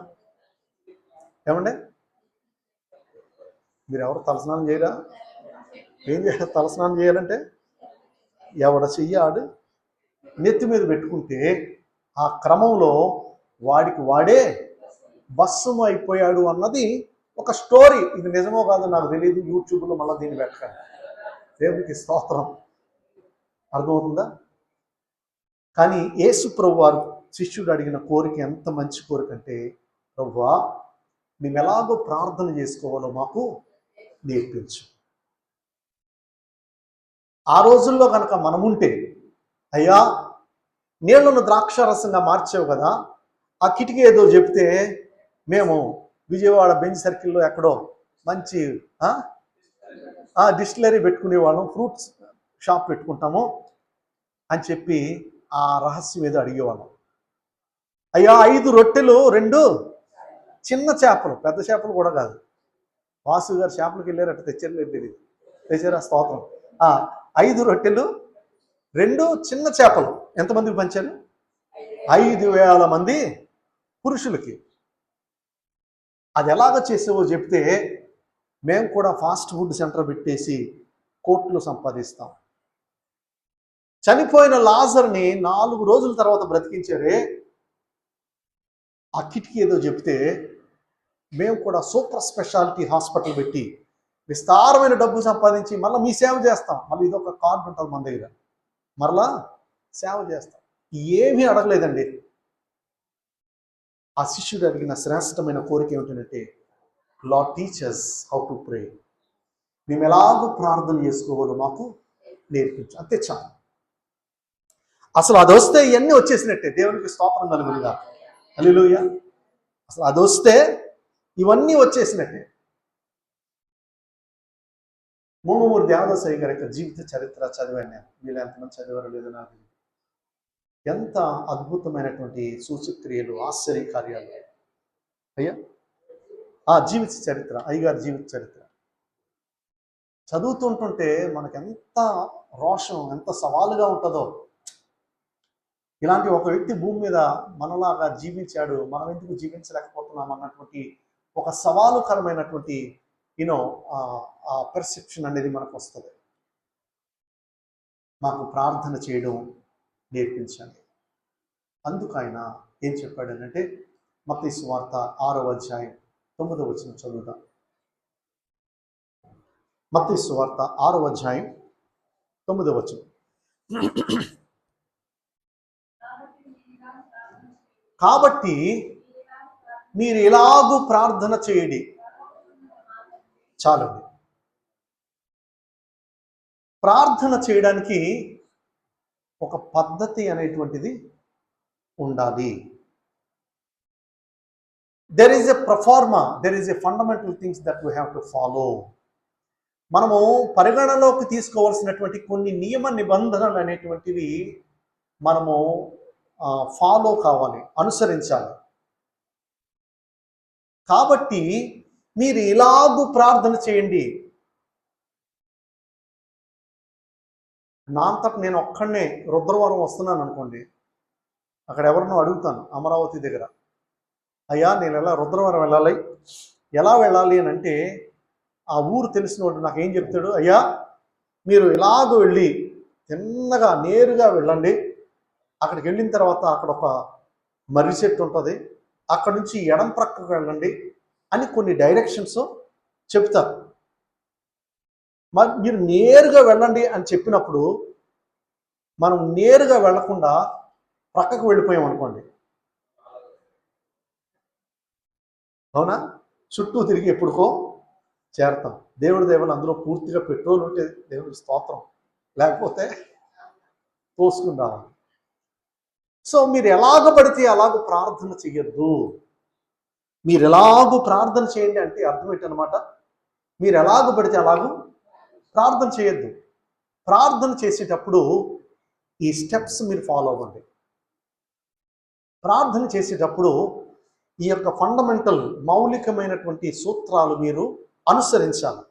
ఏమండే, మీరు ఎవరు తలస్నానం చేయరా? ఏం చేయాలి? తలస్నానం చేయాలంటే ఎవడ చెయ్యి ఆడు నెత్తి మీద పెట్టుకుంటే ఆ క్రమంలో వాడికి వాడే భస్మం అయిపోయాడు అన్నది ఒక స్టోరీ. ఇది నిజమో కాదో నాకు తెలియదు, యూట్యూబ్లో మళ్ళీ దీన్ని పెట్టాలి. దేవునికి స్తోత్రం. అర్థమవుతుందా? కానీ యేసు ప్రభు వారు శిష్యుడు అడిగిన కోరిక ఎంత మంచి కోరిక అంటే, ప్రభువా మేము ఎలాగో ప్రార్థన చేసుకోవాలో మాకు నేర్పించు. ఆ రోజుల్లో కనుక మనముంటే, అయ్యా నీళ్లను ద్రాక్షారసంగా మార్చావు కదా, ఆ కిటికీ ఏదో చెప్తే మేము విజయవాడ బెంచ్ సర్కిల్లో ఎక్కడో మంచి డిస్టిలరీ పెట్టుకునేవాళ్ళం, ఫ్రూట్స్ షాప్ పెట్టుకుంటాము అని చెప్పి ఆ రహస్యం ఏదో అడిగేవాళ్ళం. అయ్యా 5 రొట్టెలు 2 చిన్న చేపలు, పెద్ద చేపలు కూడా కాదు. వాసు గారు చేపలకి వెళ్ళారట, తెచ్చారు, తెచ్చారా? స్తోత్రం. 5 రొట్టెలు 2 చిన్న చేపలు ఎంతమందికి పంచారు? 5,000 మంది పురుషులకి. అది ఎలాగ చేసావో చెప్తే మేము కూడా ఫాస్ట్ ఫుడ్ సెంటర్ పెట్టేసి కోట్లు సంపాదిస్తాం. చనిపోయిన లాజర్ని 4 రోజుల తర్వాత బ్రతికించారే, ఆ కిటికీ ఏదో చెప్తే మేము కూడా సూపర్ స్పెషాలిటీ హాస్పిటల్ పెట్టి విస్తారమైన డబ్బు సంపాదించి మళ్ళీ మీ సేవ చేస్తాం. మళ్ళీ ఇదొక కార్డు ఉంటుంది మన దగ్గర, మరలా సేవ చేస్తాం. ఏమీ అడగలేదండి. ఆ శిష్యుడు అడిగిన శ్రేష్టమైన కోరిక ఏమిటంటే, lord teachers how to pray. మేము ఎలాగో ప్రార్థన చేసుకోవాలో మాకు నేర్పించు, అంతే చాలు. అసలు అది వస్తే ఇవన్నీ వచ్చేసినట్టే. దేవునికి స్తోత్రం కలుగునుగా. హల్లెలూయా. అసలు అది వస్తే ఇవన్నీ వచ్చేసినట్టే. మూమూరు దేవదాసయ్య గారి యొక్క జీవిత చరిత్ర చదివాను నేను. మీరు ఎంతమంది చదివారో లేదో నాకు. ఎంత అద్భుతమైనటువంటి సూచక్రియలు, ఆశ్చర్య కార్యాలు అయ్యా. ఆ జీవిత చరిత్ర, అయ్యగారి జీవిత చరిత్ర చదువుతుంటుంటే మనకు ఎంత రోషం, ఎంత సవాలుగా ఉంటుందో. ఇలాంటి ఒక వ్యక్తి భూమి మీద మనలాగా జీవించాడు, మనం ఎందుకు జీవించలేకపోతున్నాం అన్నటువంటి ఒక సవాలుకరమైనటువంటి ఆ పర్సెప్షన్ అనేది మనకు వస్తుంది. మాకు ప్రార్థన చేయడం నేర్పించండి. అందుకు ఆయన ఏం చెప్పాడనంటే, మత్తయి సువార్త 6వ అధ్యాయం 9వ వచనం చదువుదాం. మత్తయి సువార్త 6వ అధ్యాయం 9వ వచనం. కాబట్టి మీరు ఎలాగూ ప్రార్థన చేయండి. చాలండి. ప్రార్థన చేయడానికి ఒక పద్ధతి అనేటువంటిది ఉండాలి. There is a proforma, there is a fundamental things that we have to follow. మనము పరిగణలోకి తీసుకోవాల్సినటువంటి కొన్ని నియమ నిబంధనలు అనేటువంటివి మనము ఫాలో కావాలి, అనుసరించాలి. కాబట్టి మీరు ఇలాగూ ప్రార్థన చేయండి. నా అంతట నేను ఒక్కడనే రుద్రవరం వస్తున్నాను అనుకోండి, అక్కడ ఎవరినో అడుగుతాను అమరావతి దగ్గర, అయ్యా నేను రుద్రవరం వెళ్ళాలి, ఎలా వెళ్ళాలి అని అంటే ఆ ఊరు తెలిసినోడు నాకు ఏం చెప్తాడు, అయ్యా మీరు ఇలాగ వెళ్ళి తిన్నగా నేరుగా వెళ్ళండి, అక్కడికి వెళ్ళిన తర్వాత అక్కడ ఒక మర్రి చెట్టు ఉంటుంది, అక్కడ నుంచి ఎడం ప్రక్కకు వెళ్ళండి అని కొన్ని డైరెక్షన్స్ చెప్తారు. మరి మీరు నేరుగా వెళ్ళండి అని చెప్పినప్పుడు మనం నేరుగా వెళ్లకుండా ప్రక్కకు వెళ్ళిపోయాం అనుకోండి, అవునా, చుట్టూ తిరిగి ఎప్పుడుకో చేరతాం. దేవుడి దేవుని అందులో పూర్తిగా పెట్రోల్ ఉంటే దేవుడి స్తోత్రం, లేకపోతే తోసుకుని రావాలి. సో మీరు ఎలాగ పడితే అలాగ ప్రార్థన చెయ్యొద్దు. మీరు ఎలాగూ ప్రార్థన చేయండి అంటే అర్థం ఏంటనమాట, మీరు ఎలాగ పడితే అలాగూ ప్రార్థన చేయొద్దు. ప్రార్థన చేసేటప్పుడు ఈ స్టెప్స్ మీరు ఫాలో అవ్వండి. ప్రార్థన చేసేటప్పుడు ఈ యొక్క ఫండమెంటల్ మౌలికమైనటువంటి సూత్రాలు మీరు అనుసరించాలి.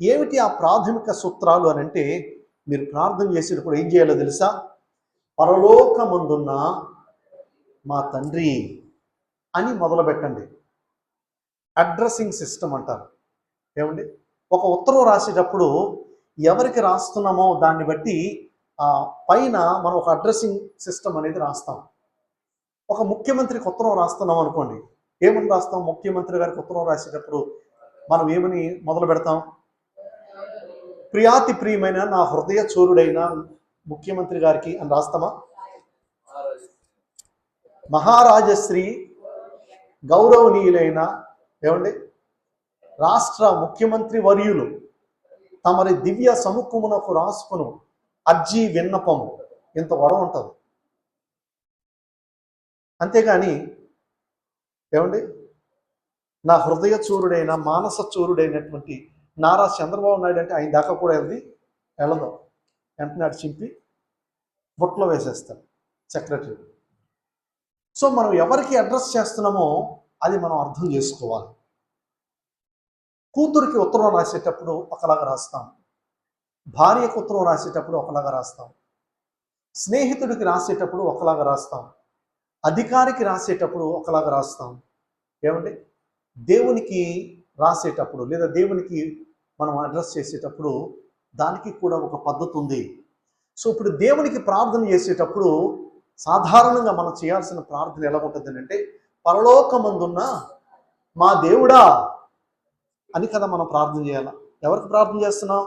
ఏమిటి ఆ ప్రాథమిక సూత్రాలు అని అంటే, మీరు ప్రార్థన చేసేటప్పుడు ఏం చేయాలో తెలుసా? పరలోకమందున్న మా తండ్రి అని మొదలు పెట్టండి. అడ్రస్సింగ్ సిస్టమ్ అంటారు. ఏమండి, ఒక ఉత్తరం రాసేటప్పుడు ఎవరికి రాస్తున్నామో దాన్ని బట్టి పైన మనం ఒక అడ్రస్సింగ్ సిస్టమ్ అనేది రాస్తాం. ఒక ముఖ్యమంత్రికి ఉత్తరం రాస్తున్నాం అనుకోండి, ఏమని రాస్తాం? ముఖ్యమంత్రి గారికి ఉత్తరం రాసేటప్పుడు మనం ఏమని మొదలు పెడతాం? ప్రియాతి ప్రియమైన నా హృదయ చోరుడైన ముఖ్యమంత్రి గారికి అని రాస్తామా? మహారాజశ్రీ గౌరవనీయులైన ఏమండి రాష్ట్ర ముఖ్యమంత్రి వర్యులు తమరి దివ్య సముఖమునకు రాసుకును అర్జీ విన్నపము, ఇంత గొడవ ఉంటుంది. అంతేగాని ఏమండి నా హృదయ చూరుడైన మానస చూరుడైనటువంటి నారా చంద్రబాబు నాయుడు అంటే ఆయన దాకా కూడా వెళ్ళదు, వెంటనే అటు చింపి బుట్టలో వేసేస్తాడు సెక్రటరీ. సో మనం ఎవరికి అడ్రస్ చేస్తున్నామో అది మనం అర్థం చేసుకోవాలి. కూతురికి ఉత్తరం రాసేటప్పుడు ఒకలాగా రాస్తాం, భార్యకు ఉత్తరం రాసేటప్పుడు ఒకలాగా రాస్తాం, స్నేహితుడికి రాసేటప్పుడు ఒకలాగా రాస్తాం, అధికారికి రాసేటప్పుడు ఒకలాగా రాస్తాం. ఏమండి, దేవునికి రాసేటప్పుడు లేదా దేవునికి మనం అడ్రస్ చేసేటప్పుడు దానికి కూడా ఒక పద్ధతి ఉంది. సో ఇప్పుడు దేవునికి ప్రార్థన చేసేటప్పుడు సాధారణంగా మనం చేయాల్సిన ప్రార్థన ఎలా ఉంటుంది అంటే, పరలోకమందున్న మా దేవుడా అని కదా మనం ప్రార్థన చేయాలా. ఎవరికి ప్రార్థన చేస్తున్నాం?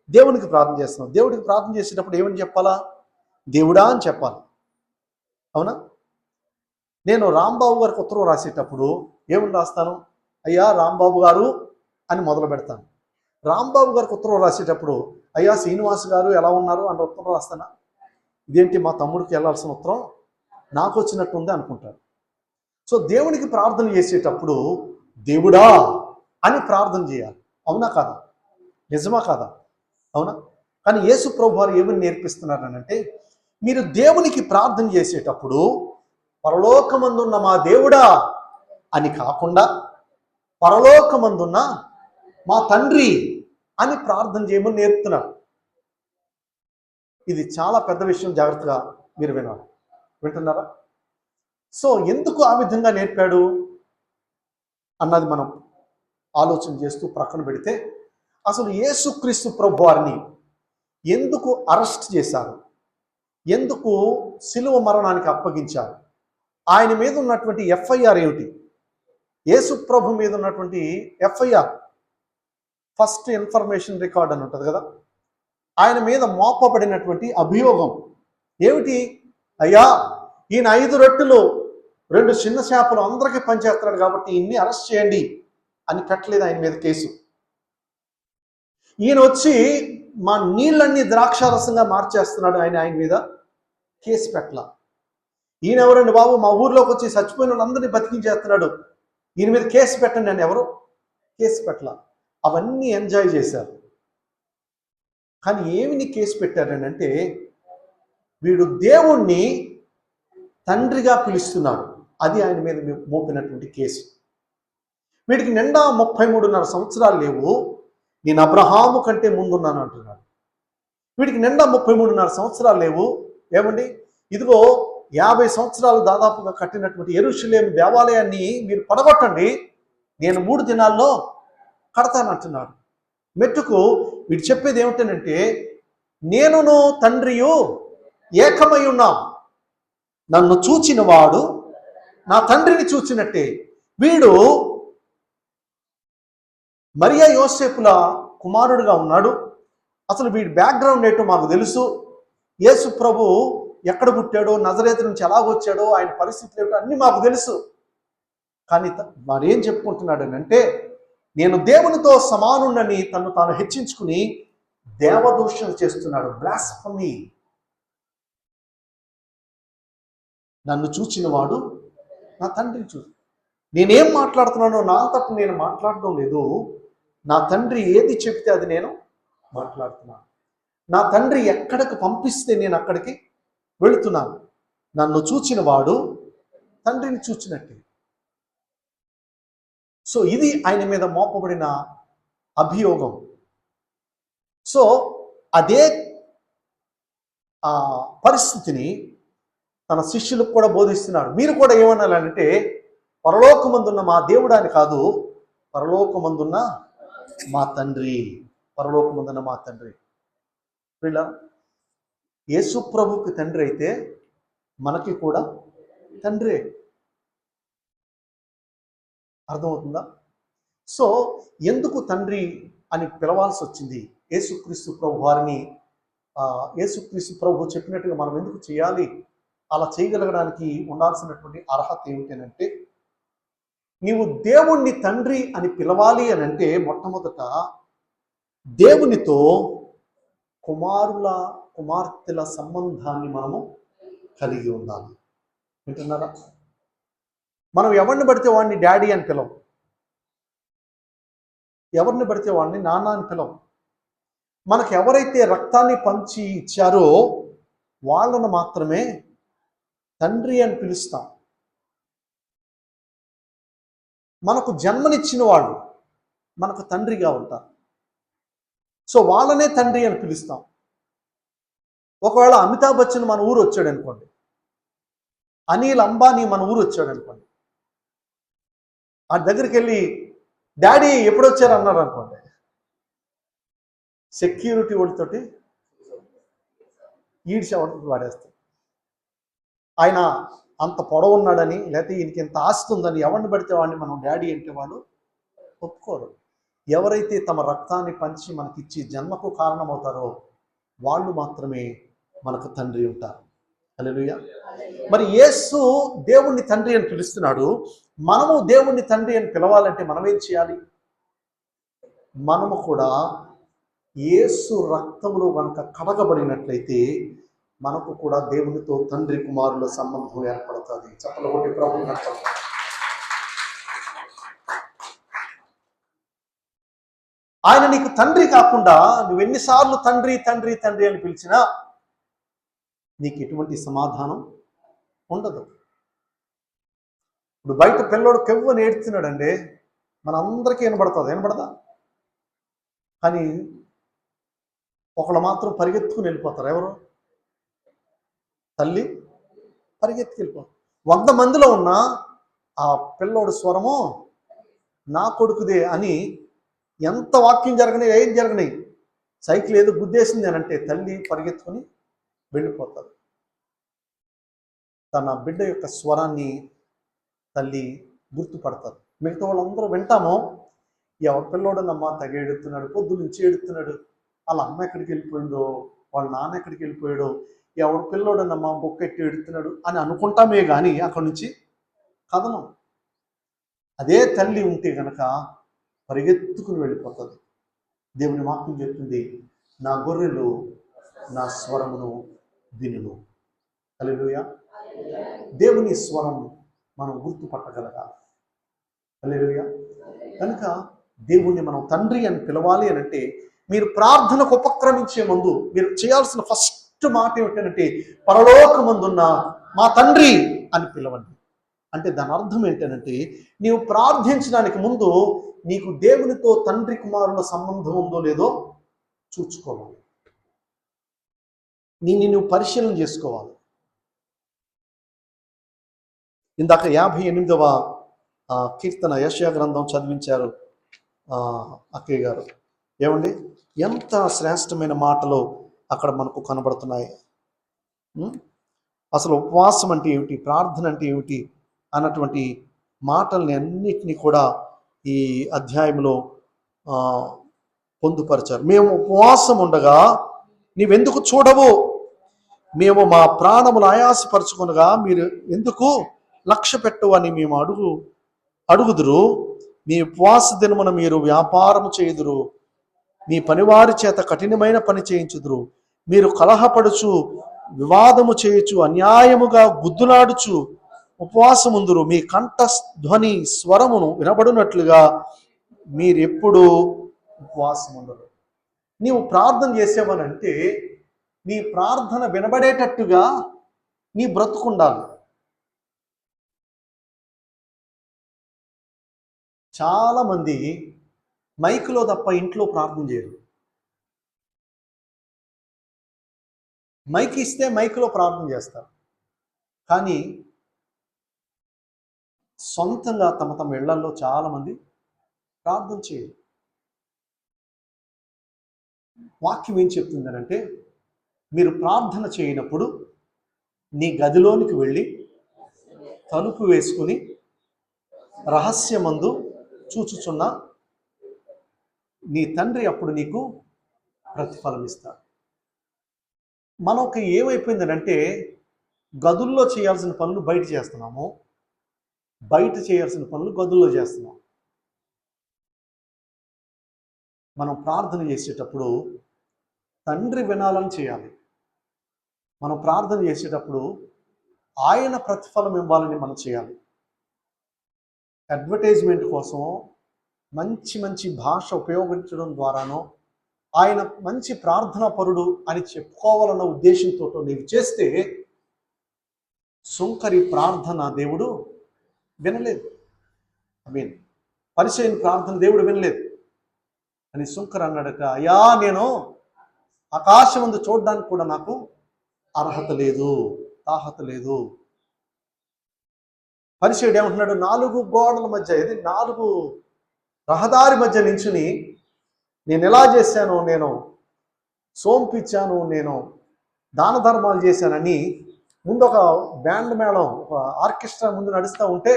దేవునికి ప్రార్థన చేస్తున్నాం. దేవుడికి ప్రార్థన చేసేటప్పుడు ఏమని చెప్పాలా? దేవుడా అని చెప్పాలి, అవునా? నేను రాంబాబు గారికి ఉత్తరం రాసేటప్పుడు ఏమని రాస్తాను? అయ్యా రాంబాబు గారు అని మొదలు పెడతాను. రాంబాబు గారికి ఉత్తరం రాసేటప్పుడు అయ్యా శ్రీనివాస్ గారు ఎలా ఉన్నారు అని ఉత్తరం రాస్తానా? ఇదేంటి మా తమ్ముడికి వెళ్ళాల్సిన ఉత్తరం నాకు వచ్చినట్టు ఉంది అనుకుంటారు. సో దేవునికి ప్రార్థన చేసేటప్పుడు దేవుడా అని ప్రార్థన చేయాలి, అవునా కాదా? నిజమా కాదా? అవునా? కానీ యేసు ప్రభు వారు ఏమని నేర్పిస్తున్నారనంటే, మీరు దేవునికి ప్రార్థన చేసేటప్పుడు పరలోకమందున్న మా దేవుడా అని కాకుండా పరలోకమందున్న మా తండ్రి అని ప్రార్థన చేయమని నేర్పుతున్నారు. ఇది చాలా పెద్ద విషయం, జాగ్రత్తగా మీరు వింటున్నారా? సో ఎందుకు ఆ విధంగా నేర్పాడు అన్నది మనం ఆలోచన చేస్తూ ప్రక్కన పెడితే, అసలు యేసుక్రీస్తు ప్రభు వారిని ఎందుకు అరెస్ట్ చేశారు, ఎందుకు సిలువ మరణానికి అప్పగించారు, ఆయన మీద ఉన్నటువంటి ఎఫ్ఐఆర్ ఏమిటి? యేసు ప్రభు మీద ఉన్నటువంటి ఎఫ్ఐఆర్, ఫస్ట్ ఇన్ఫర్మేషన్ రికార్డ్ అని ఉంటుంది కదా, ఆయన మీద మోపబడినటువంటి అభియోగం ఏమిటి? అయ్యా ఈయన 5 రొట్టెలు 2 చిన్న చేపలు అందరికీ పనిచేస్తున్నాడు కాబట్టి ఇన్ని అరెస్ట్ చేయండి అని పెట్టలేదు ఆయన మీద కేసు. ఈయన వచ్చి మా నీళ్ళన్నీ ద్రాక్షారసంగా మార్చేస్తున్నాడు, ఆయన మీద కేసు పెట్టల. ఈయన ఎవరండి బాబు, మా ఊర్లోకి వచ్చి చచ్చిపోయిన వాళ్ళందరినీ బతికించేస్తున్నాడు, ఈయన మీద కేసు పెట్టండి అని ఎవరు కేసు పెట్టల. అవన్నీ ఎంజాయ్ చేశారు. కానీ ఏమిని కేసు పెట్టారని అంటే, వీడు దేవుణ్ణి తండ్రిగా పిలుస్తున్నాడు, అది ఆయన మీద మోపినటువంటి కేసు. వీడికి నిండా 33.5 సంవత్సరాలు లేవు, నేను అబ్రహాము కంటే ముందున్నాను అంటున్నాడు. వీడికి నిండా 33.5 సంవత్సరాలు లేవు, ఏమండి ఇదిగో 50 సంవత్సరాలు దాదాపుగా కట్టినటువంటి యెరూషలేము దేవాలయాన్ని మీరు పడగొట్టండి, నేను 3 దినాల్లో కడతానంటున్నాడు. మెట్టుకు వీడు చెప్పేది ఏమిటనంటే, నేనును తండ్రియు ఏకమై ఉన్నాం, నన్ను చూచిన వాడు నా తండ్రిని చూచినట్టే. వీడు మరియా యోసేపుల కుమారుడుగా ఉన్నాడు. అసలు వీడి బ్యాక్గ్రౌండ్ ఏంటో మాకు తెలుసు. యేసు ప్రభు ఎక్కడ పుట్టాడో, నజరేతు నుంచి ఎలాగొచ్చాడో, ఆయన పరిస్థితులు ఏమిటో అన్నీ మాకు తెలుసు. కానీ వాడు ఏం చెప్పుకుంటున్నాడు అంటే, నేను దేవునితో సమానుండని తను తాను హెచ్చించుకుని దేవదూషణ చేస్తున్నాడు, బ్లాస్ఫమీ. నన్ను చూచిన వాడు నా తండ్రిని చూసి, నేనేం మాట్లాడుతున్నానో నా అంతట నేను మాట్లాడడం లేదు, నా తండ్రి ఏది చెప్తే అది నేను మాట్లాడుతున్నాను. నా తండ్రి ఎక్కడికి పంపిస్తే నేను అక్కడికి వెళుతున్నాను. నన్ను చూచిన వాడు తండ్రిని చూచినట్టే. సో ఇది ఆయన మీద మోపబడిన అభియోగం. సో అదే పరిస్థితిని తన శిష్యులకు కూడా బోధిస్తున్నాడు. మీరు కూడా ఏమనాలంటే, పరలోకమందున్న మా దేవుడు అని కాదు, పరలోకమందున్న మా తండ్రి, పరలోకమందున్న మా తండ్రి. వీళ్ళ యేసు ప్రభుకి తండ్రి అయితే మనకి కూడా తండ్రే. అర్థమవుతుందా? సో ఎందుకు తండ్రి అని పిలవాల్సి వచ్చింది? యేసుక్రీస్తు ప్రభు వారిని యేసుక్రీస్తు ప్రభు చెప్పినట్టుగా మనం ఎందుకు చేయాలి? అలా చేయగలగడానికి ఉండాల్సినటువంటి అర్హత ఏమిటనంటే, నీవు దేవుణ్ణి తండ్రి అని పిలవాలి అని అంటే, మొట్టమొదట దేవునితో కుమార్తెల సంబంధాన్ని మనము కలిగి ఉండాలి. వింటున్నారా? మనం ఎవరిని పడితే వాడిని డాడీ అని పిలవం, ఎవరిని పడితే వాడిని నాన్న అని పిలవం. మనకు ఎవరైతే రక్తాన్ని పంచి ఇచ్చారో వాళ్ళను మాత్రమే తండ్రి అని పిలుస్తాం. మనకు జన్మనిచ్చిన వాళ్ళు మనకు తండ్రిగా ఉంటారు. సో వాళ్ళనే తండ్రి అని పిలుస్తాం. ఒకవేళ అమితాబ్ బచ్చన్ మన ఊరు వచ్చాడు అనుకోండి, అనిల్ అంబానీ మన ఊరు వచ్చాడు అనుకోండి, ఆ దగ్గరికి వెళ్ళి డాడీ ఎప్పుడు వచ్చారు అన్నారు అనుకోండి, సెక్యూరిటీ వాళ్ళతోటి ఈడ్చేవాడికి వాడేస్తాం. ఆయన అంత పొడవు ఉన్నాడని, లేకపోతే ఈయనకి ఇంత ఆస్తి ఉందని ఎవరిని పడితే వాడిని మనం డాడీ అంటే వాళ్ళు ఒప్పుకోరు. ఎవరైతే తమ రక్తాన్ని పంచి మనకిచ్చి జన్మకు కారణమవుతారో వాళ్ళు మాత్రమే మనకు తండ్రి ఉంటారు. హల్లెలూయా. మరి యేసు దేవుణ్ణి తండ్రి అని పిలుస్తున్నాడు. మనము దేవుణ్ణి తండ్రి అని పిలవాలంటే మనం ఏం చేయాలి? మనము కూడా యేసు రక్తములో కనుక కడగబడినట్లయితే మనకు కూడా దేవునితో తండ్రి కుమారుల సంబంధం ఏర్పడుతుంది. చప్పట్లు కొట్టి ప్రభువుని నమ్ముతాం. ఆయన నీకు తండ్రి కాకుండా నువ్వు ఎన్నిసార్లు తండ్రి తండ్రి తండ్రి అని పిలిచినా నీకు ఎటువంటి సమాధానం ఉండదు. ఇప్పుడు బయట పిల్లోడు కెవ్వని ఏడుస్తున్నాడండి, మనందరికీ వినపడదా? కానీ ఒకళ్ళు మాత్రం పరిగెత్తుకుని వెళ్ళిపోతారు. ఎవరు? తల్లి పరిగెత్తుకు వెళ్ళిపోతారు. 100 మందిలో ఉన్న ఆ పిల్లోడు స్వరము నా కొడుకుదే అని ఎంత వాక్యం జరగని, ఏం జరగని, సైకిల్ ఏదో గుద్దేసింది అని అంటే తల్లి పరిగెత్తుకుని వెళ్ళిపోతారు. తన బిడ్డ యొక్క స్వరాన్ని తల్లి గుర్తుపడతారు. మిగతా వాళ్ళందరూ వింటాము, ఎవరి పిల్లోడనమ్మా తెగ ఏడుతున్నాడు, పొద్దు నుంచి ఏడుతున్నాడు, వాళ్ళ అమ్మ ఎక్కడికి వెళ్ళిపోయిందో, వాళ్ళ నాన్న ఎక్కడికి వెళ్ళిపోయాడో, ఎవరి పిల్లోడనమ్మా బొక్కెట్టి ఏడుతున్నాడు అని అనుకుంటామే కానీ అక్కడి నుంచి కథనం. అదే తల్లి ఉంటే గనక పరిగెత్తుకుని వెళ్ళిపోతుంది. దేవుని వాక్యం చెప్తుంది, నా గొర్రెలు నా స్వరమును వినును. హల్లెలూయా. దేవుని స్వరం మనం గుర్తుపట్టగలగాలి. హల్లెలూయా. కనుక దేవుణ్ణి మనం తండ్రి అని పిలవాలి అని అంటే, మీరు ప్రార్థనకు ఉపక్రమించే ముందు మీరు చేయాల్సిన ఫస్ట్ మాట ఏమిటంటే, పరలోకమందున్న మా తండ్రి అని పిలవండి. అంటే దాని అర్థం ఏంటంటే, నీవు ప్రార్థించడానికి ముందు నీకు దేవునితో తండ్రి కుమారుల సంబంధం ఉందో లేదో చూసుకోవాలి. నువ్వు పరిశీలన చేసుకోవాలి. ఇందాక 58వ కీర్తన యెషయా గ్రంథం చదివించారు అక్కయ్య గారు. ఏమండి, ఎంత శ్రేష్టమైన మాటలు అక్కడ మనకు కనబడుతున్నాయి. అసలు ఉపవాసం అంటే ఏమిటి, ప్రార్థన అంటే ఏమిటి అన్నటువంటి మాటల్ని అన్నిటినీ కూడా ఈ అధ్యాయంలో పొందుపరిచారు. మేము ఉపవాసం ఉండగా నీవెందుకు చూడవు, మేము మా ప్రాణములు ఆయాసపరచుకొనగా మీరు ఎందుకు లక్ష్య పెట్టు అని మేము అడుగుదురు. మీ ఉపవాస దినమున మీరు వ్యాపారము చేయుదురు, మీ పనివారి చేత కఠినమైన పని చేయించుదురు. మీరు కలహపడుచు వివాదము చేయుచు అన్యాయముగా గుద్దులాడుచు ఉపవాసముందురు. మీ కంఠధ్వని స్వరమును వినబడినట్లుగా మీరెప్పుడు ఉపవాసముందరు. నీవు ప్రార్థన చేసేవనంటే నీ ప్రార్థన వినబడేటట్టుగా నీ బ్రతుకుండాలి. చాలామంది మైకులో తప్ప ఇంట్లో ప్రార్థన చేయరు. మైక్ ఇస్తే మైకులో ప్రార్థన చేస్తారు, కానీ సొంతంగా తమ ఇళ్లలో చాలామంది ప్రార్థన చేయరు. వాక్యం ఏం చెప్తుందనంటే, మీరు ప్రార్థన చేయనప్పుడు నీ గదిలోనికి వెళ్ళి తలుపు వేసుకుని రహస్యమందు చూచుచున్న నీ తండ్రి అప్పుడు నీకు ప్రతిఫలం ఇస్తాడు. మనకు ఏమైపోయిందనంటే, గదుల్లో చేయాల్సిన పనులు బయట చేస్తున్నాము, బయట చేయాల్సిన పనులు గదుల్లో చేస్తున్నాం. మనం ప్రార్థన చేసేటప్పుడు తండ్రి వినాలని చేయాలి. మనం ప్రార్థన చేసేటప్పుడు ఆయన ప్రతిఫలం ఇవ్వాలని మనం చేయాలి. అడ్వర్టైజ్మెంట్ కోసం మంచి మంచి భాష ఉపయోగించడం ద్వారానో, ఆయన మంచి ప్రార్థనా పరుడు అని చెప్పుకోవాలన్న ఉద్దేశంతో నీవు చేస్తే సుంకరి ప్రార్థన దేవుడు వినలేదు. పరిచయం ప్రార్థన దేవుడు వినలేదు అని సుంకర్ అన్నాడట. అయ్యా, నేను ఆకాశం ముందు చూడడానికి కూడా నాకు అర్హత లేదు, తాహత లేదు. పరిచయుడు ఏమంటున్నాడు, 4 గోడల మధ్య, ఇది 4 రహదారి మధ్య నించుని నేను ఎలా చేశాను, నేను సోంపిచ్చాను, నేను దాన ధర్మాలు చేశానని ముందు ఒక బ్యాండ్ మేళం, ఒక ఆర్కెస్ట్రా ముందు నడుస్తూ ఉంటే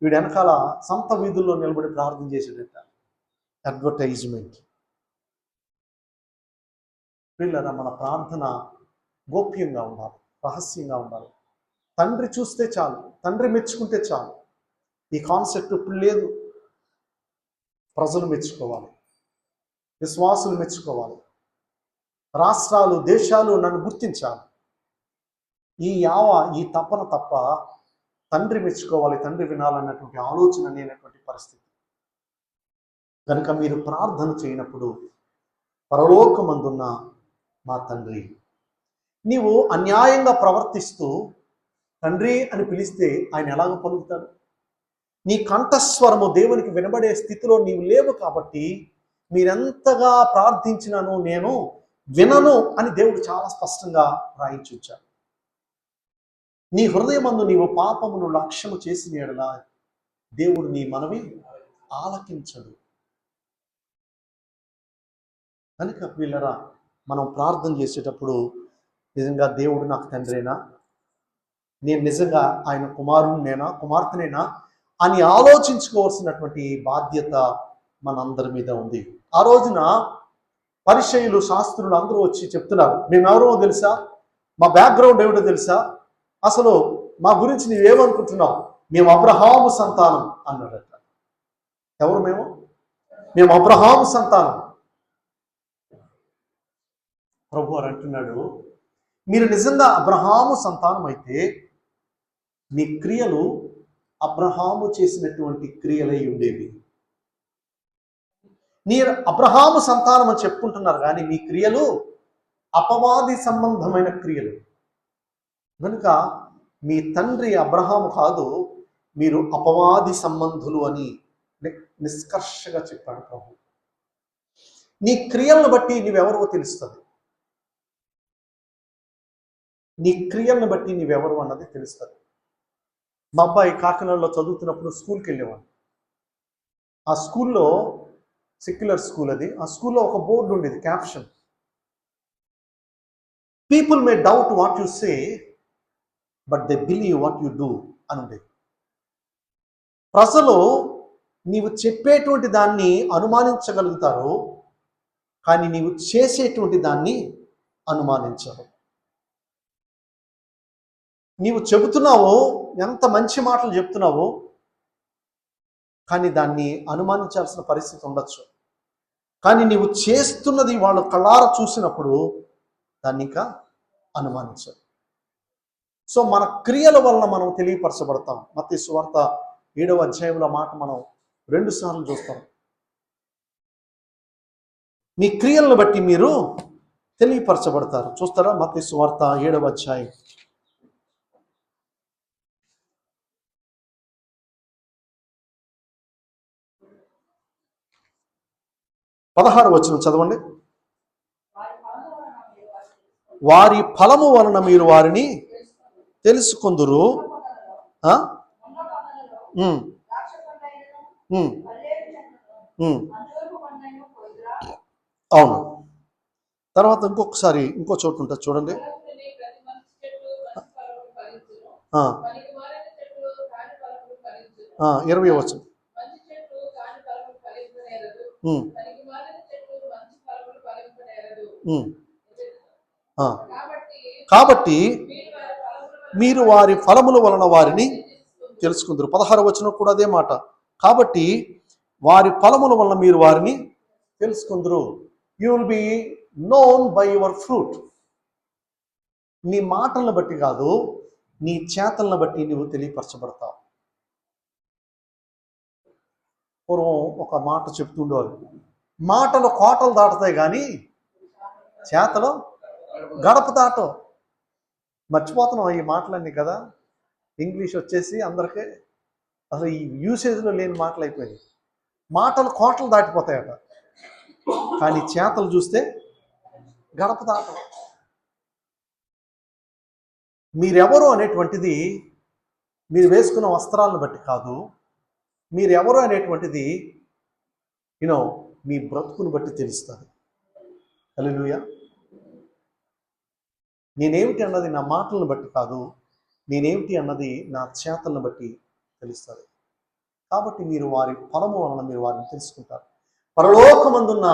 వీడు వెనకాల సంత వీధుల్లో నిలబడి ప్రార్థన చేసేటట్ట. అడ్వర్టైజ్మెంట్. పిల్లరా, మన ప్రార్థన గోప్యంగా ఉండాలి, రహస్యంగా ఉండాలి. తండ్రి చూస్తే చాలు, తండ్రి మెచ్చుకుంటే చాలు. ఈ కాన్సెప్ట్ ఇప్పుడు లేదు. ప్రజలు మెచ్చుకోవాలి, విశ్వాసులు మెచ్చుకోవాలి, రాష్ట్రాలు, దేశాలు నన్ను గుర్తించాలి. ఈ తపన తప్ప తండ్రి మెచ్చుకోవాలి, తండ్రి వినాలన్నటువంటి ఆలోచన లేనటువంటి పరిస్థితి. కనుక మీరు ప్రార్థన చేయనప్పుడు పరలోకమందున్న మా తండ్రి, నీవు అన్యాయంగా ప్రవర్తిస్తూ తండ్రి అని పిలిస్తే ఆయన ఎలాగ పలుకుతాడు? నీ కంఠస్వరము దేవునికి వినబడే స్థితిలో నీవు లేవు కాబట్టి మీరెంతగా ప్రార్థించినాను నేను వినను అని దేవుడు చాలా స్పష్టంగా రాయించి ఉంచాడు. నీ హృదయమందు నీవు పాపమును లక్ష్యము చేసిన యెడల దేవుడు నీ మనవి ఆలకించడు. కనుక పిల్లరా, మనం ప్రార్థన చేసేటప్పుడు నిజంగా దేవుడు నాకు తండ్రేనా, నేను నిజంగా ఆయన కుమారుడినేనా, కుమార్తెనేనా అని ఆలోచించుకోవాల్సినటువంటి బాధ్యత మనందరి మీద ఉంది. ఆ రోజున పరిచయులు, శాస్త్రులు అందరూ వచ్చి చెప్తున్నారు, మేమెవరో తెలుసా, మా బ్యాక్గ్రౌండ్ ఏమిటో తెలుసా, అసలు మా గురించి నీవేమనుకుంటున్నావు, మేము అబ్రహాము సంతానం అన్నాడట. ఎవరు మేము అబ్రహాము సంతానం. ప్రభువారు అంటున్నాడు, మీరు నిజంగా అబ్రహాము సంతానం అయితే మీ క్రియలు అబ్రహాము చేసినటువంటి క్రియలై ఉండేవి. మీరు అబ్రహాము సంతానం అని చెప్పుకుంటున్నారు కానీ మీ క్రియలు అపవాది సంబంధమైన క్రియలు. కనుక మీ తండ్రి అబ్రహాము కాదు, మీరు అపవాది సంబంధులు అని నిష్కర్షగా చెప్పాడు ప్రభు. నీ క్రియలను బట్టి నీవెవరో తెలుస్తుంది. నీ క్రియలను బట్టి నీవెవరు అన్నది తెలుస్తుంది. మా అబ్బాయి కాకినాడలో చదువుతున్నప్పుడు స్కూల్కి వెళ్ళేవాడు. ఆ స్కూల్లో సెక్యులర్ స్కూల్ అది. ఆ స్కూల్లో ఒక బోర్డు ఉండేది, caption, people may doubt what you say but they believe what you do అని ఉండేది. ప్రజలు నీవు చెప్పేటువంటి దాన్ని అనుమానించగలుగుతారు, కానీ నీవు చేసేటువంటి దాన్ని అనుమానించరు. నీవు చెబుతున్నావో, ఎంత మంచి మాటలు చెప్తున్నావో, కానీ దాన్ని అనుమానించాల్సిన పరిస్థితి ఉండొచ్చు. కానీ నీవు చేస్తున్నది వాళ్ళు కళ్ళారా చూసినప్పుడు దాన్ని ఇంకా అనుమానించరు. సో మన క్రియల వలన మనం తెలియపరచబడతాం. మత్తయి సువార్త 7వ అధ్యాయంలో మాట మనం 2 సార్లు చూస్తాం. మీ క్రియలను బట్టి మీరు తెలియపరచబడతారు. చూస్తారా? మత్తయి సువార్త 7వ అధ్యాయం 16వ వచనం చదవండి. వారి ఫలము వలన మీరు వారిని తెలుసుకొందురు. అవును. తర్వాత ఇంకొకసారి ఇంకో చోటు ఉంటుంది చూడండి. 20వ వచనం. కాబట్టి మీరు వారి ఫలముల వలన వారిని తెలుసుకుందరు. 16వ వచనం కూడా అదే మాట. కాబట్టి వారి ఫలముల వలన మీరు వారిని తెలుసుకుందరు. You will be known by your fruit. నీ మాటలను బట్టి కాదు, నీ చేతలను బట్టి నువ్వు తెలియపరచబడతావు. పూర్వం ఒక మాట చెప్తుండేవారు, మాటలు కోటలు దాటుతాయి కానీ చేతలు గడప దాటవు. మర్చిపోతున్నాం ఈ మాటలన్నీ కదా. ఇంగ్లీష్ వచ్చేసి అందరికీ అసలు ఈ యూసేజ్లో లేని మాటలు అయిపోయాయి. మాటలు కోటలు దాటిపోతాయట, కానీ చేతలు చూస్తే గడప దాటవు. మీరెవరు అనేటువంటిది మీరు వేసుకున్న వస్త్రాలను బట్టి కాదు, మీరెవరు అనేటువంటిది మీ బ్రతుకును బట్టి తెలుస్తుంది. హల్లెలూయా. నేనేమిటి అన్నది నా మాటలను బట్టి కాదు, నేనేమిటి అన్నది నా చేతలను బట్టి తెలుస్తుంది. కాబట్టి మీరు వారి ఫలము వలన మీరు వారిని తెలుసుకుంటారు. పరలోకమందున్న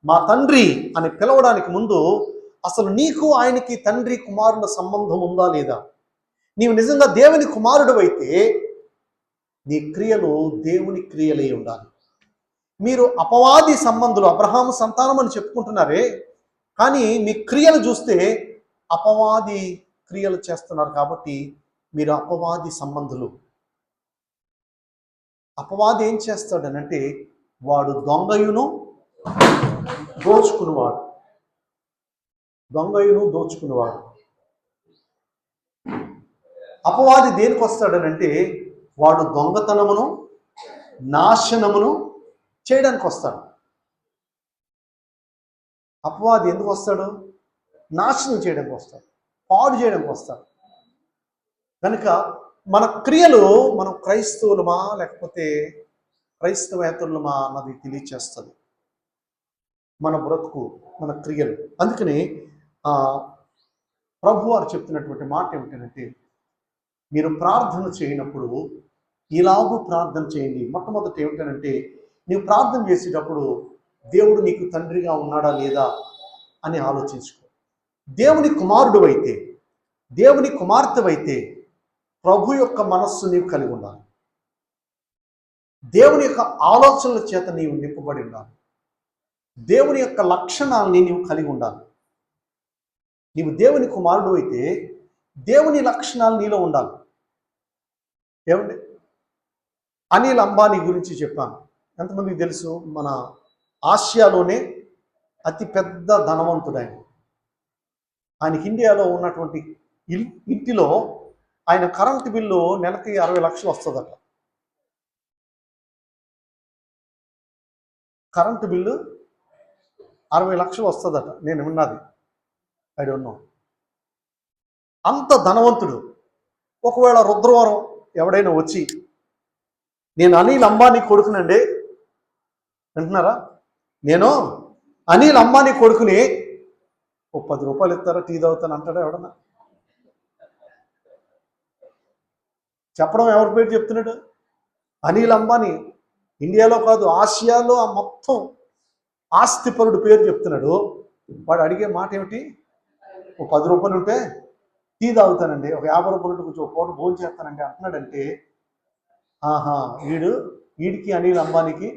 మా తండ్రి అని పిలవడానికి ముందు అసలు నీకు ఆయనకి తండ్రి కుమారుల సంబంధం ఉందా లేదా? నీవు నిజంగా దేవుని కుమారుడు అయితే నీ క్రియలు దేవుని క్రియలై ఉండాలి. మీరు అపవాది సంబంధులు, అబ్రహాము సంతానం అని చెప్పుకుంటున్నారే, కానీ మీ క్రియలు చూస్తే అపవాది క్రియలు చేస్తున్నారు. కాబట్టి మీరు అపవాది సంబంధులు. అపవాది ఏం చేస్తాడనంటే వాడు దొంగయును దోచుకునేవాడు. అపవాది దేనికి వస్తాడనంటే వాడు దొంగతనమును నాశనమును చేయడానికి వస్తాడు. అపవాది ఎందుకు వస్తాడు? నాశనం చేయడానికి వస్తాడు, పాడు చేయడానికి వస్తాడు. కనుక మన క్రియలు మనం క్రైస్తవులమా లేకపోతే క్రైస్తవేతరులమా అన్నది తెలియచేస్తుంది మన బ్రతుకు, మన క్రియలు. అందుకని ప్రభువారు చెప్తున్నటువంటి మాట ఏమిటంటే మీరు ప్రార్థన చేయనప్పుడు ఇలాగూ ప్రార్థన చేయండి. మొట్టమొదటి ఏమిటంటే నీవు ప్రార్థన చేసేటప్పుడు దేవుడు నీకు తండ్రిగా ఉన్నాడా లేదా అని ఆలోచించుకో. దేవుని కుమారుడు అయితే, దేవుని కుమార్తెవైతే ప్రభు యొక్క మనస్సు నీవు కలిగి ఉండాలి. దేవుని యొక్క ఆలోచనల చేత నీవు నింపబడి ఉండాలి. దేవుని యొక్క లక్షణాలని నీవు కలిగి ఉండాలి. నీవు దేవుని కుమారుడు అయితే దేవుని లక్షణాలు నీలో ఉండాలి. ఏమండి, అనిల్ అంబానీ గురించి చెప్పాను. ఎంతమందికి తెలుసు? మన ఆసియాలోనే అతి పెద్ద ధనవంతుడు ఆయన. ఆయనకి ఇండియాలో ఉన్నటువంటి ఇంటిలో ఆయన కరెంటు బిల్లు నెలకి 60 లక్షలు వస్తుందట. కరెంటు బిల్లు 60 లక్షలు వస్తుందట, నేను విన్నది. I don't know. అంత ధనవంతుడు. ఒకవేళ రుద్రవరం ఎవడైనా వచ్చి, నేను అనిల్ అంబానీ కొడుకునండి వింటున్నారా, నేను అనిల్ అంబానీ కొడుకుని, ఓ 10 రూపాయలు ఇస్తారా టీ తాగుతాను అంటాడా ఎవడన్నా? చెప్పడం ఎవరి పేరు చెప్తున్నాడు? అనిల్ అంబానీ. ఇండియాలో కాదు, ఆసియాలో ఆ మొత్తం ఆస్తిపరుడు పేరు చెప్తున్నాడు. వాడు అడిగే మాట ఏమిటి? ఓ 10 రూపాయలు ఉంటే టీ తాగుతానండి, ఒక 50 రూపాయలు ఉంటే కొంచెం ఒక పూట భోజనం చేస్తానండి అంటున్నాడంటే, ఆహా, వీడికి అనిల్ అంబానీకి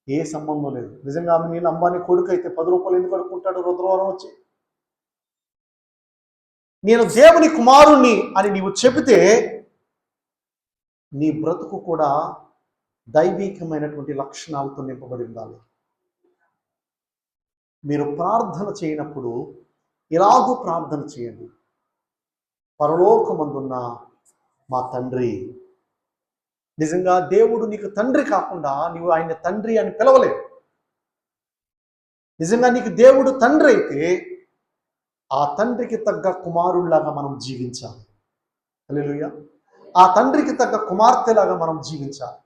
ఏ సంబంధం లేదు. నిజంగా అనిల్ అంబానీ కొడుకు అయితే 10 రూపాయలు ఎందుకు అడుక్కుంటాడు రుద్రవరం వచ్చి? నేను దేవుని కుమారుణ్ణి అని నీవు చెబితే నీ బ్రతుకు కూడా దైవికమైనటువంటి లక్షణాలతో నింపబడి ఉండాలి. మీరు ప్రార్థన చేయనప్పుడు ఇలాగూ ప్రార్థన చేయండి. పరలోకమందున్న మా తండ్రి. నిజంగా దేవుడు నీకు తండ్రి కాకుండా నీవు ఆయన తండ్రి అని పిలవలేవు. నిజంగా నీకు దేవుడు తండ్రి అయితే ఆ తండ్రికి తగ్గ కుమారుడిలాగా మనం జీవించాలి. హల్లెలూయా. ఆ తండ్రికి తగ్గ కుమార్తెలాగా మనం జీవించాలి.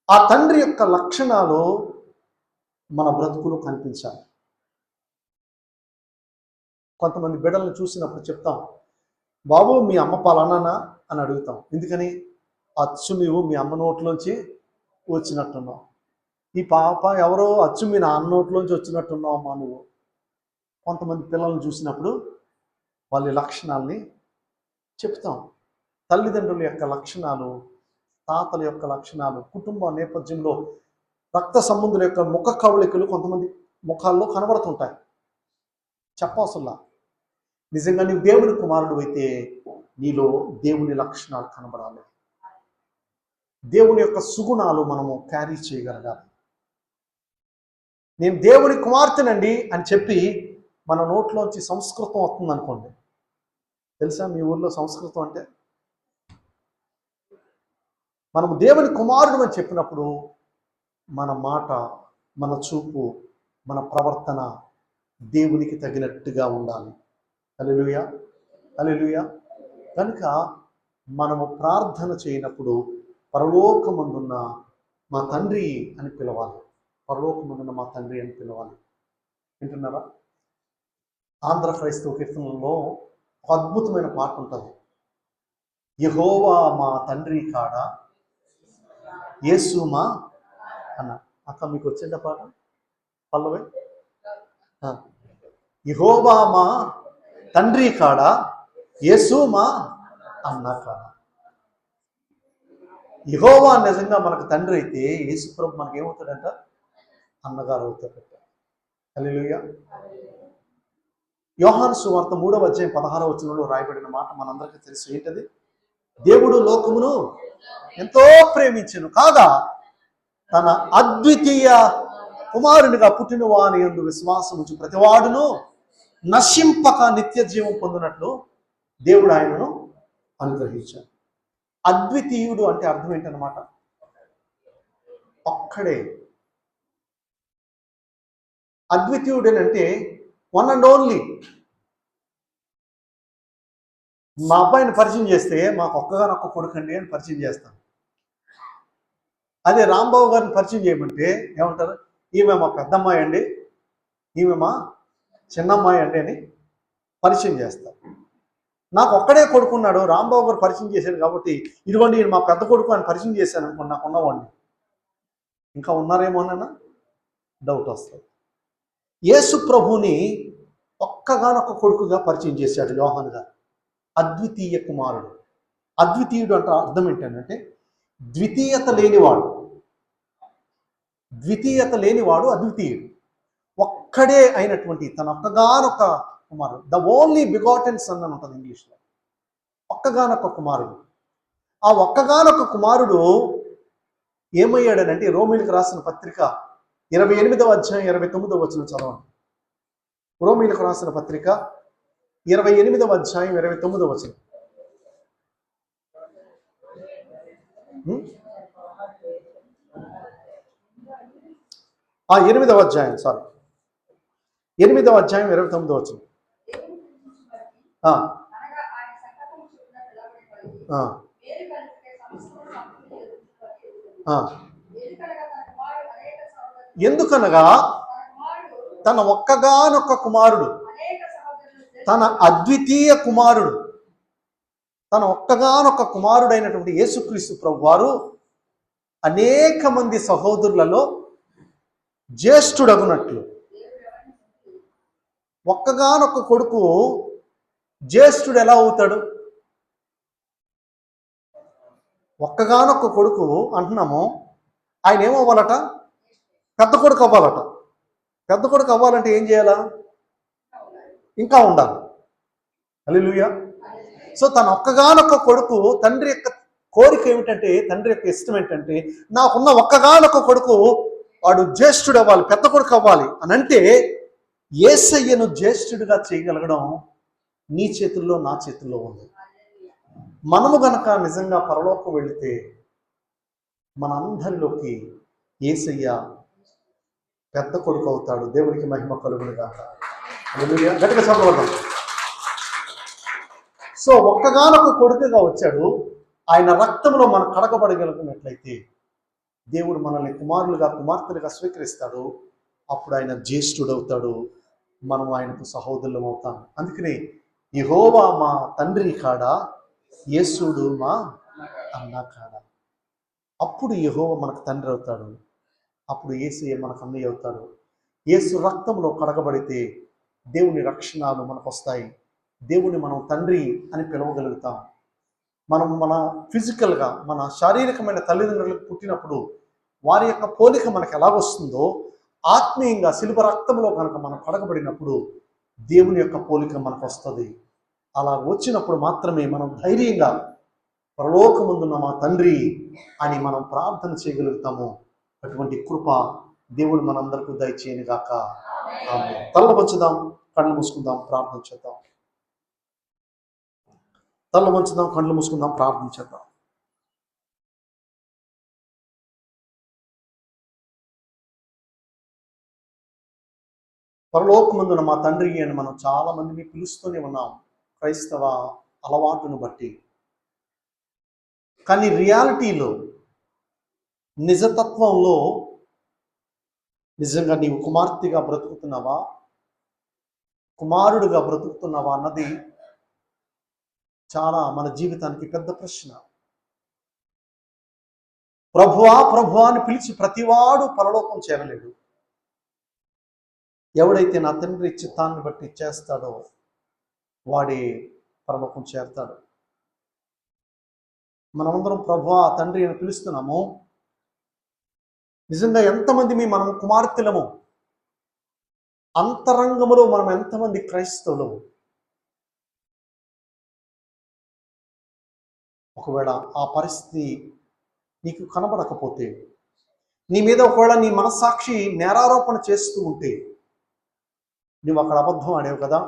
ఆ తండ్రి యొక్క లక్షణాలు మన బ్రతుకులు కనిపించాలి. కొంతమంది బిడ్డలను చూసినప్పుడు చెప్తాం, బాబు మీ అమ్మ పలానా అని అడుగుతాం. ఎందుకని? అచ్చు నువ్వు మీ అమ్మ నోట్లోంచి వచ్చినట్టున్నావు. ఈ పాప ఎవరో అచ్చు మీ నాన్న నోట్లోంచి వచ్చినట్టున్నావు అమ్మా నువ్వు. కొంతమంది పిల్లలను చూసినప్పుడు వాళ్ళ లక్షణాలని చెప్తాం. తల్లిదండ్రుల యొక్క లక్షణాలు, తాతల యొక్క లక్షణాలు, కుటుంబ నేపథ్యంలో రక్త సంబంధుల యొక్క ముఖ కవళికలు కొంతమంది ముఖాల్లో కనబడుతుంటాయి. చెప్పవసల్లా. నిజంగా నీవు దేవుని కుమారుడు అయితే నీలో దేవుని లక్షణాలు కనబడాలి. దేవుని యొక్క సుగుణాలు మనము క్యారీ చేయగలగాలి. నేను దేవుని కుమార్తెనండి అని చెప్పి మన నోట్లోంచి సంస్కృతం వస్తుంది అనుకోండి. తెలుసా మీ ఊర్లో సంస్కృతం అంటే? మనము దేవుని కుమారుడు అని చెప్పినప్పుడు మన మాట, మన చూపు, మన ప్రవర్తన దేవునికి తగినట్టుగా ఉండాలి. హల్లెలూయా, హల్లెలూయా. కనుక మనము ప్రార్థన చేయనప్పుడు పరలోకమందున్న మా తండ్రి అని పిలవాలి. పరలోకమందున్న మా తండ్రి అని పిలవాలి. వింటున్నారా? ఆంధ్ర క్రైస్తవ కీర్తనలో ఒక అద్భుతమైన పాట ఉంటుంది. యెహోవా మా తండ్రి కాడ యేసు మా అన్న. అక్క మీకు వచ్చిందా పాట? పల్లవి. యెహోవా మా తండ్రి కాడ యేసు మా అన్న కాడ. యెహోవా నిజంగా మనకు తండ్రి అయితే యేసు ప్రభు మనకి ఏమవుతాడంట? అన్నగారు అవుతాడట. హల్లెలూయా. యోహాను సువార్త 3వ అధ్యాయం 16వ వచనంలో రాయబడిన మాట మనందరికీ తెలుసు. ఏంటది? దేవుడు లోకమును ఎంతో ప్రేమించెను కాగా తన అద్వితీయ కుమారునిగా పుట్టిన వాని యందు విశ్వాసం ఉంచు ప్రతివాడును నశింపక నిత్య జీవం పొందినట్లు దేవుడు ఆయనను అనుగ్రహించాడు. అద్వితీయుడు అంటే అర్థం ఏంటన్నమాట? ఒక్కడే. అద్వితీయుడేనంటే వన్ అండ్ ఓన్లీ. మా అబ్బాయిని పరిచయం చేస్తే మాకు ఒక్కగానొక్క కొడుకండి అని పరిచయం చేస్తాను. అదే రాంబాబు గారిని పరిచయం చేయమంటే ఏమంటారు? ఈమె మా పెద్దమ్మాయి అండి, ఈమె మా చిన్నమ్మాయి అండి అని పరిచయం చేస్తారు. నాకు ఒక్కడే కొడుకున్నాడు, రాంబాబు గారు పరిచయం చేశారు కాబట్టి ఇదిగోండి మా పెద్ద కొడుకు అని పరిచయం చేశాను అనుకోండి, నాకు ఉన్నవాడిని. ఇంకా ఉన్నారేమోనన్నా డౌట్ వస్తుంది. యేసు ప్రభుని ఒక్కగానొక్క కొడుకుగా పరిచయం చేశాడు యోహాను గారు. అద్వితీయ కుమారుడు. అద్వితీయుడు అంటే అర్థం ఏంటంటే ద్వితీయత లేనివాడు. ద్వితీయత లేనివాడు అద్వితీయుడు. ఒక్కడే అయినటువంటి తన ఒక్కగానొక్క కుమారుడు. ద ఓన్లీ బిగాటెన్ సన్ అని ఉంటుంది ఇంగ్లీష్లో. ఒక్కగానొక్క కుమారుడు. ఆ ఒక్కగానొక్క కుమారుడు ఏమయ్యాడనంటే రోమీలకు రాసిన పత్రిక 28వ అధ్యాయం 29వ వచనం చదవండి. రోమీలకు రాసిన పత్రిక 28వ అధ్యాయం 29వ వచనం. 8వ అధ్యాయం 29వ వచనం. ఎందుకనగా తన ఒక్కగానొక్క కుమారుడు, తన అద్వితీయ కుమారుడు, తన ఒక్కగానొక్క కుమారుడైనటువంటి యేసుక్రీస్తు ప్రభువారు అనేక మంది సహోదరులలో జ్యేష్ఠుడగునట్లు. ఒక్కగానొక్క కొడుకు జ్యేష్ఠుడు ఎలా అవుతాడు? ఒక్కగానొక్క కొడుకు అంటున్నాము, ఆయన ఏమవ్వాలట? పెద్ద కొడుకు అవ్వాలట. పెద్ద కొడుకు అవ్వాలంటే ఏం చేయాలా? ఇంకా ఉండాలి. హల్లెలూయా. సో తన ఒక్కగానొక్క కొడుకు, తండ్రి యొక్క కోరిక ఏమిటంటే, తండ్రి యొక్క ఇష్టం ఏంటంటే, నాకున్న ఒక్కగానొక్క కొడుకు వాడు జ్యేష్ఠుడు అవ్వాలి, పెద్ద కొడుకు అవ్వాలి అని అంటే, యేసయ్యను జ్యేష్ఠుడిగా చేయగలగడం నీ చేతుల్లో, నా చేతుల్లో ఉంది. మనము గనక నిజంగా పరలోకం వెళితే మనందరిలోకి యేసయ్య పెద్ద కొడుకు అవుతాడు. దేవునికి మహిమ కలుగునుగాక. హల్లెలూయా. గట్టిగా చదవడం. సో ఒక్కగానొక్క కొడుకుగా వచ్చాడు. ఆయన రక్తంలో మనం కడగబడగలిగినట్లయితే దేవుడు మనల్ని కుమారులుగా, కుమార్తెలుగా స్వీకరిస్తాడు. అప్పుడు ఆయన జ్యేష్ఠుడవుతాడు, మనం ఆయనకు సహోదరులం అవుతాం. అందుకని యెహోవా మా తండ్రి కాడ, యేసుడు మా అన్న కాడ. అప్పుడు యెహోవా మనకు తండ్రి అవుతాడు, అప్పుడు యేసయ్య మనకు అన్నయ్య అవుతాడు. యేసు రక్తంలో కడగబడితే దేవుని రక్షణలు మనకు వస్తాయి. దేవుని మనం తండ్రి అని పిలవగలుగుతాం. మనం మన ఫిజికల్గా, మన శారీరకమైన తల్లిదండ్రులకు పుట్టినప్పుడు వారి యొక్క పోలిక మనకు ఎలాగొస్తుందో, ఆత్మీయంగా శిలువ రక్తంలో కనుక మనం కడగబడినప్పుడు దేవుని యొక్క పోలిక మనకు వస్తుంది. అలా వచ్చినప్పుడు మాత్రమే మనం ధైర్యంగా పరలోకమందున్న మా తండ్రి అని మనం ప్రార్థన చేయగలుగుతాము. అటువంటి కృప దేవుడు మనందరికీ దయచేయను గాక. ఆమేన్. తల వంచుదాం, కళ్ళు మూసుకుందాం, ప్రార్థన చేద్దాం. తల వంచుదాం, కళ్ళు మూసుకుందాం, ప్రార్థన చేద్దాం. పరలోకమందున మా తండ్రి అని మనం చాలా మందిని పిలుస్తూనే ఉన్నాం క్రైస్తవ అలవాటును బట్టి. కానీ రియాలిటీలో, నిజతత్వంలో నిజంగా నీవు కుమార్తెగా బ్రతుకుతున్నావా, కుమారుడుగా బ్రతుకుతున్నావా అన్నది చాలా మన జీవితానికి పెద్ద ప్రశ్న. ప్రభువా ప్రభువా అని పిలిచి ప్రతివాడు పరలోకం చేరలేడు. ఎవడైతే నా తండ్రి చిత్తాన్ని బట్టి చేస్తాడో వాడే పరలోకం చేరతాడు. మనమందరం ప్రభువా తండ్రి అని పిలుస్తున్నాము. నిజంగా ఎంతమంది మనం కుమార్తెలము? అంతరంగములో మనం ఎంతమంది క్రైస్తవులము? ఒకవేళ ఆ పరిస్థితి నీకు కనబడకపోతే, నీ మీద ఒకవేళ నీ మనస్సాక్షి నేరారోపణ చేస్తూ ఉంటే, నువ్వు అక్కడ అబద్ధం ఆడావు కదా,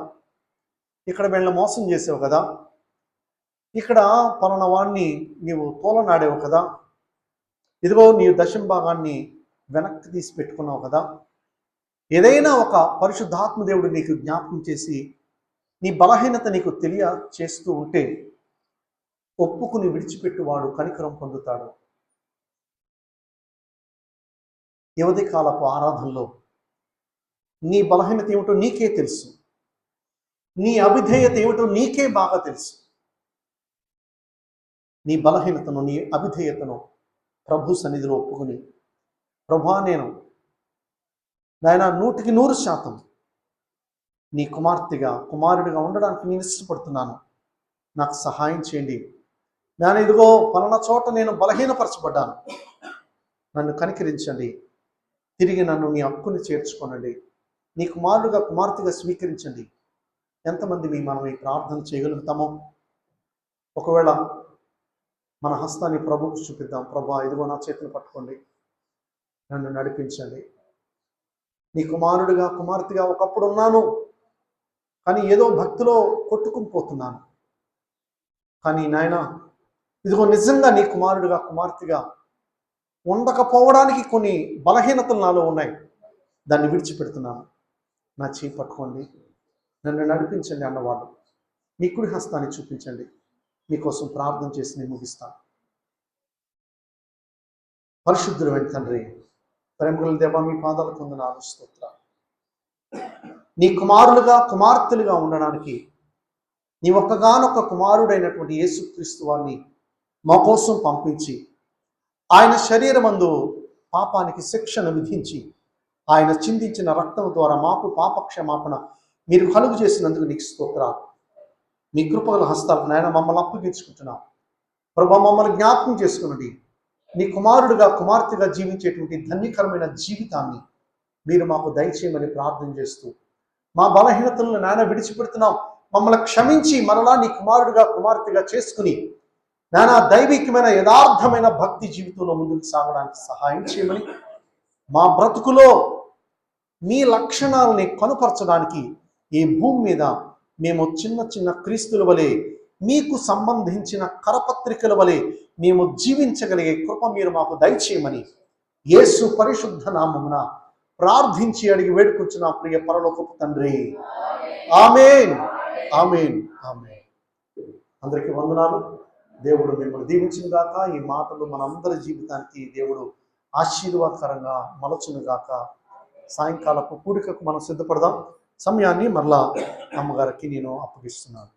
ఇక్కడ వీళ్ళని మోసం చేసావు కదా, ఇక్కడ పలానా వాడిని నీవు తోలనాడావు కదా, ఇదిగో నీ దశమ భాగాన్ని వెనక్కి తీసి పెట్టుకున్నావు కదా, ఏదైనా ఒక పరిశుద్ధాత్మ దేవుడు నీకు జ్ఞాపకం చేసి నీ బలహీనత నీకు చేస్తూ ఉంటే, ఒప్పుకుని విడిచిపెట్టువాడు కనికరం పొందుతాడు. యువతి కాలపు ఆరాధనలో నీ బలహీనత ఏమిటో నీకే తెలుసు, నీ అవిధేయత ఏమిటో నీకే బాగా తెలుసు. నీ బలహీనతను, నీ అవిధేయతను ప్రభు సన్నిధిలో ఒప్పుకుని, ప్రభువా నేను నాయన 100% నీ కుమార్తెగా, కుమారుడిగా ఉండడానికి నేను ఇష్టపడుతున్నాను, నాకు సహాయం చేయండి. నేను ఇదిగో పలానా చోట నేను బలహీనపరచబడ్డాను, నన్ను కనికరించండి, తిరిగి నన్ను నీ హక్కుని చేర్చుకోనండి, నీ కుమారుడుగా, కుమార్తెగా స్వీకరించండి. ఎంతమంది మనం ఈ ప్రార్థన చేయగలుగుతామో? ఒకవేళ మన హస్తాన్ని ప్రభువుకు చూపిద్దాం. ప్రభా, ఇదిగో నా చేతులు పట్టుకోండి, నన్ను నడిపించండి. నీ కుమారుడిగా కుమార్తెగా ఒకప్పుడు ఉన్నాను, కానీ ఏదో భక్తిలో కొట్టుకుని పోతున్నాను. కానీ నాయన, ఇదిగో నిజంగా నీ కుమారుడిగా కుమార్తెగా ఉండకపోవడానికి కొన్ని బలహీనతలు నాలో ఉన్నాయి. దాన్ని విడిచిపెడుతున్నాను. నా చేయి పట్టుకోండి, నన్ను నడిపించండి అన్నవాడు మీ కుడి హస్తాన్ని చూపించండి. మీకోసం ప్రార్థన చేసి నేను ముగిస్తాను. పరిశుద్ధుడైన తండ్రి, ప్రేమగల దేవా, మీ పాదాలకు వందనాలు, స్తోత్రాలు. నీ కుమారులుగా కుమార్తెలుగా ఉండడానికి నీ ఒక్కగానొక్క కుమారుడైనటువంటి యేసుక్రీస్తు వారిని మా కోసం పంపించి, ఆయన శరీరమందు పాపానికి శిక్షను విధించి, ఆయన చిందించిన రక్తం ద్వారా మాకు పాప క్షమాపణ మీరు కలుగు చేసినందుకు నీకు స్తోత్రాలు. మీ కృపగల హస్తాలకు నాయన మమ్మల్ని అప్పగించుకుంటున్నాం. ప్రభు, మమ్మల్ని జ్ఞాపకం చేసుకునండి. నీ కుమారుడిగా కుమార్తెగా జీవించేటువంటి ధన్యకరమైన జీవితాన్ని మీరు మాకు దయచేయమని ప్రార్థన చేస్తూ, మా బలహీనతలను నాయన విడిచిపెడుతున్నాం. మమ్మల్ని క్షమించి మరలా నీ కుమారుడిగా కుమార్తెగా చేసుకుని నానా దైవికమైన యథార్థమైన భక్తి జీవితంలో ముందుకు సాగడానికి సహాయం చేయమని, మా బ్రతుకులో మీ లక్షణాలని కనుపరచడానికి ఈ భూమి మీద మేము చిన్న చిన్న క్రీస్తుల వలె, మీకు సంబంధించిన కరపత్రికల వలె మేము జీవించగలిగే కృప మీరు మాకు దయచేయమని యేసు పరిశుద్ధ నామమున ప్రార్థించి అడిగి వేడుకొచ్చిన ప్రియ పరలోకపు తండ్రి. ఆమేన్, ఆమేన్, ఆమేన్. అందరికీ వందనాలు. దేవుడు మిమ్మల్ని దీవించిన గాక. ఈ మాటలు మనందరి జీవితానికి దేవుడు ఆశీర్వాదకరంగా మలచును గాక. సాయంకాలపు కూడికకు మనం సిద్ధపడదాం. సమయాన్ని మరలా అమ్మగారికి నేను అప్పగిస్తున్నాను.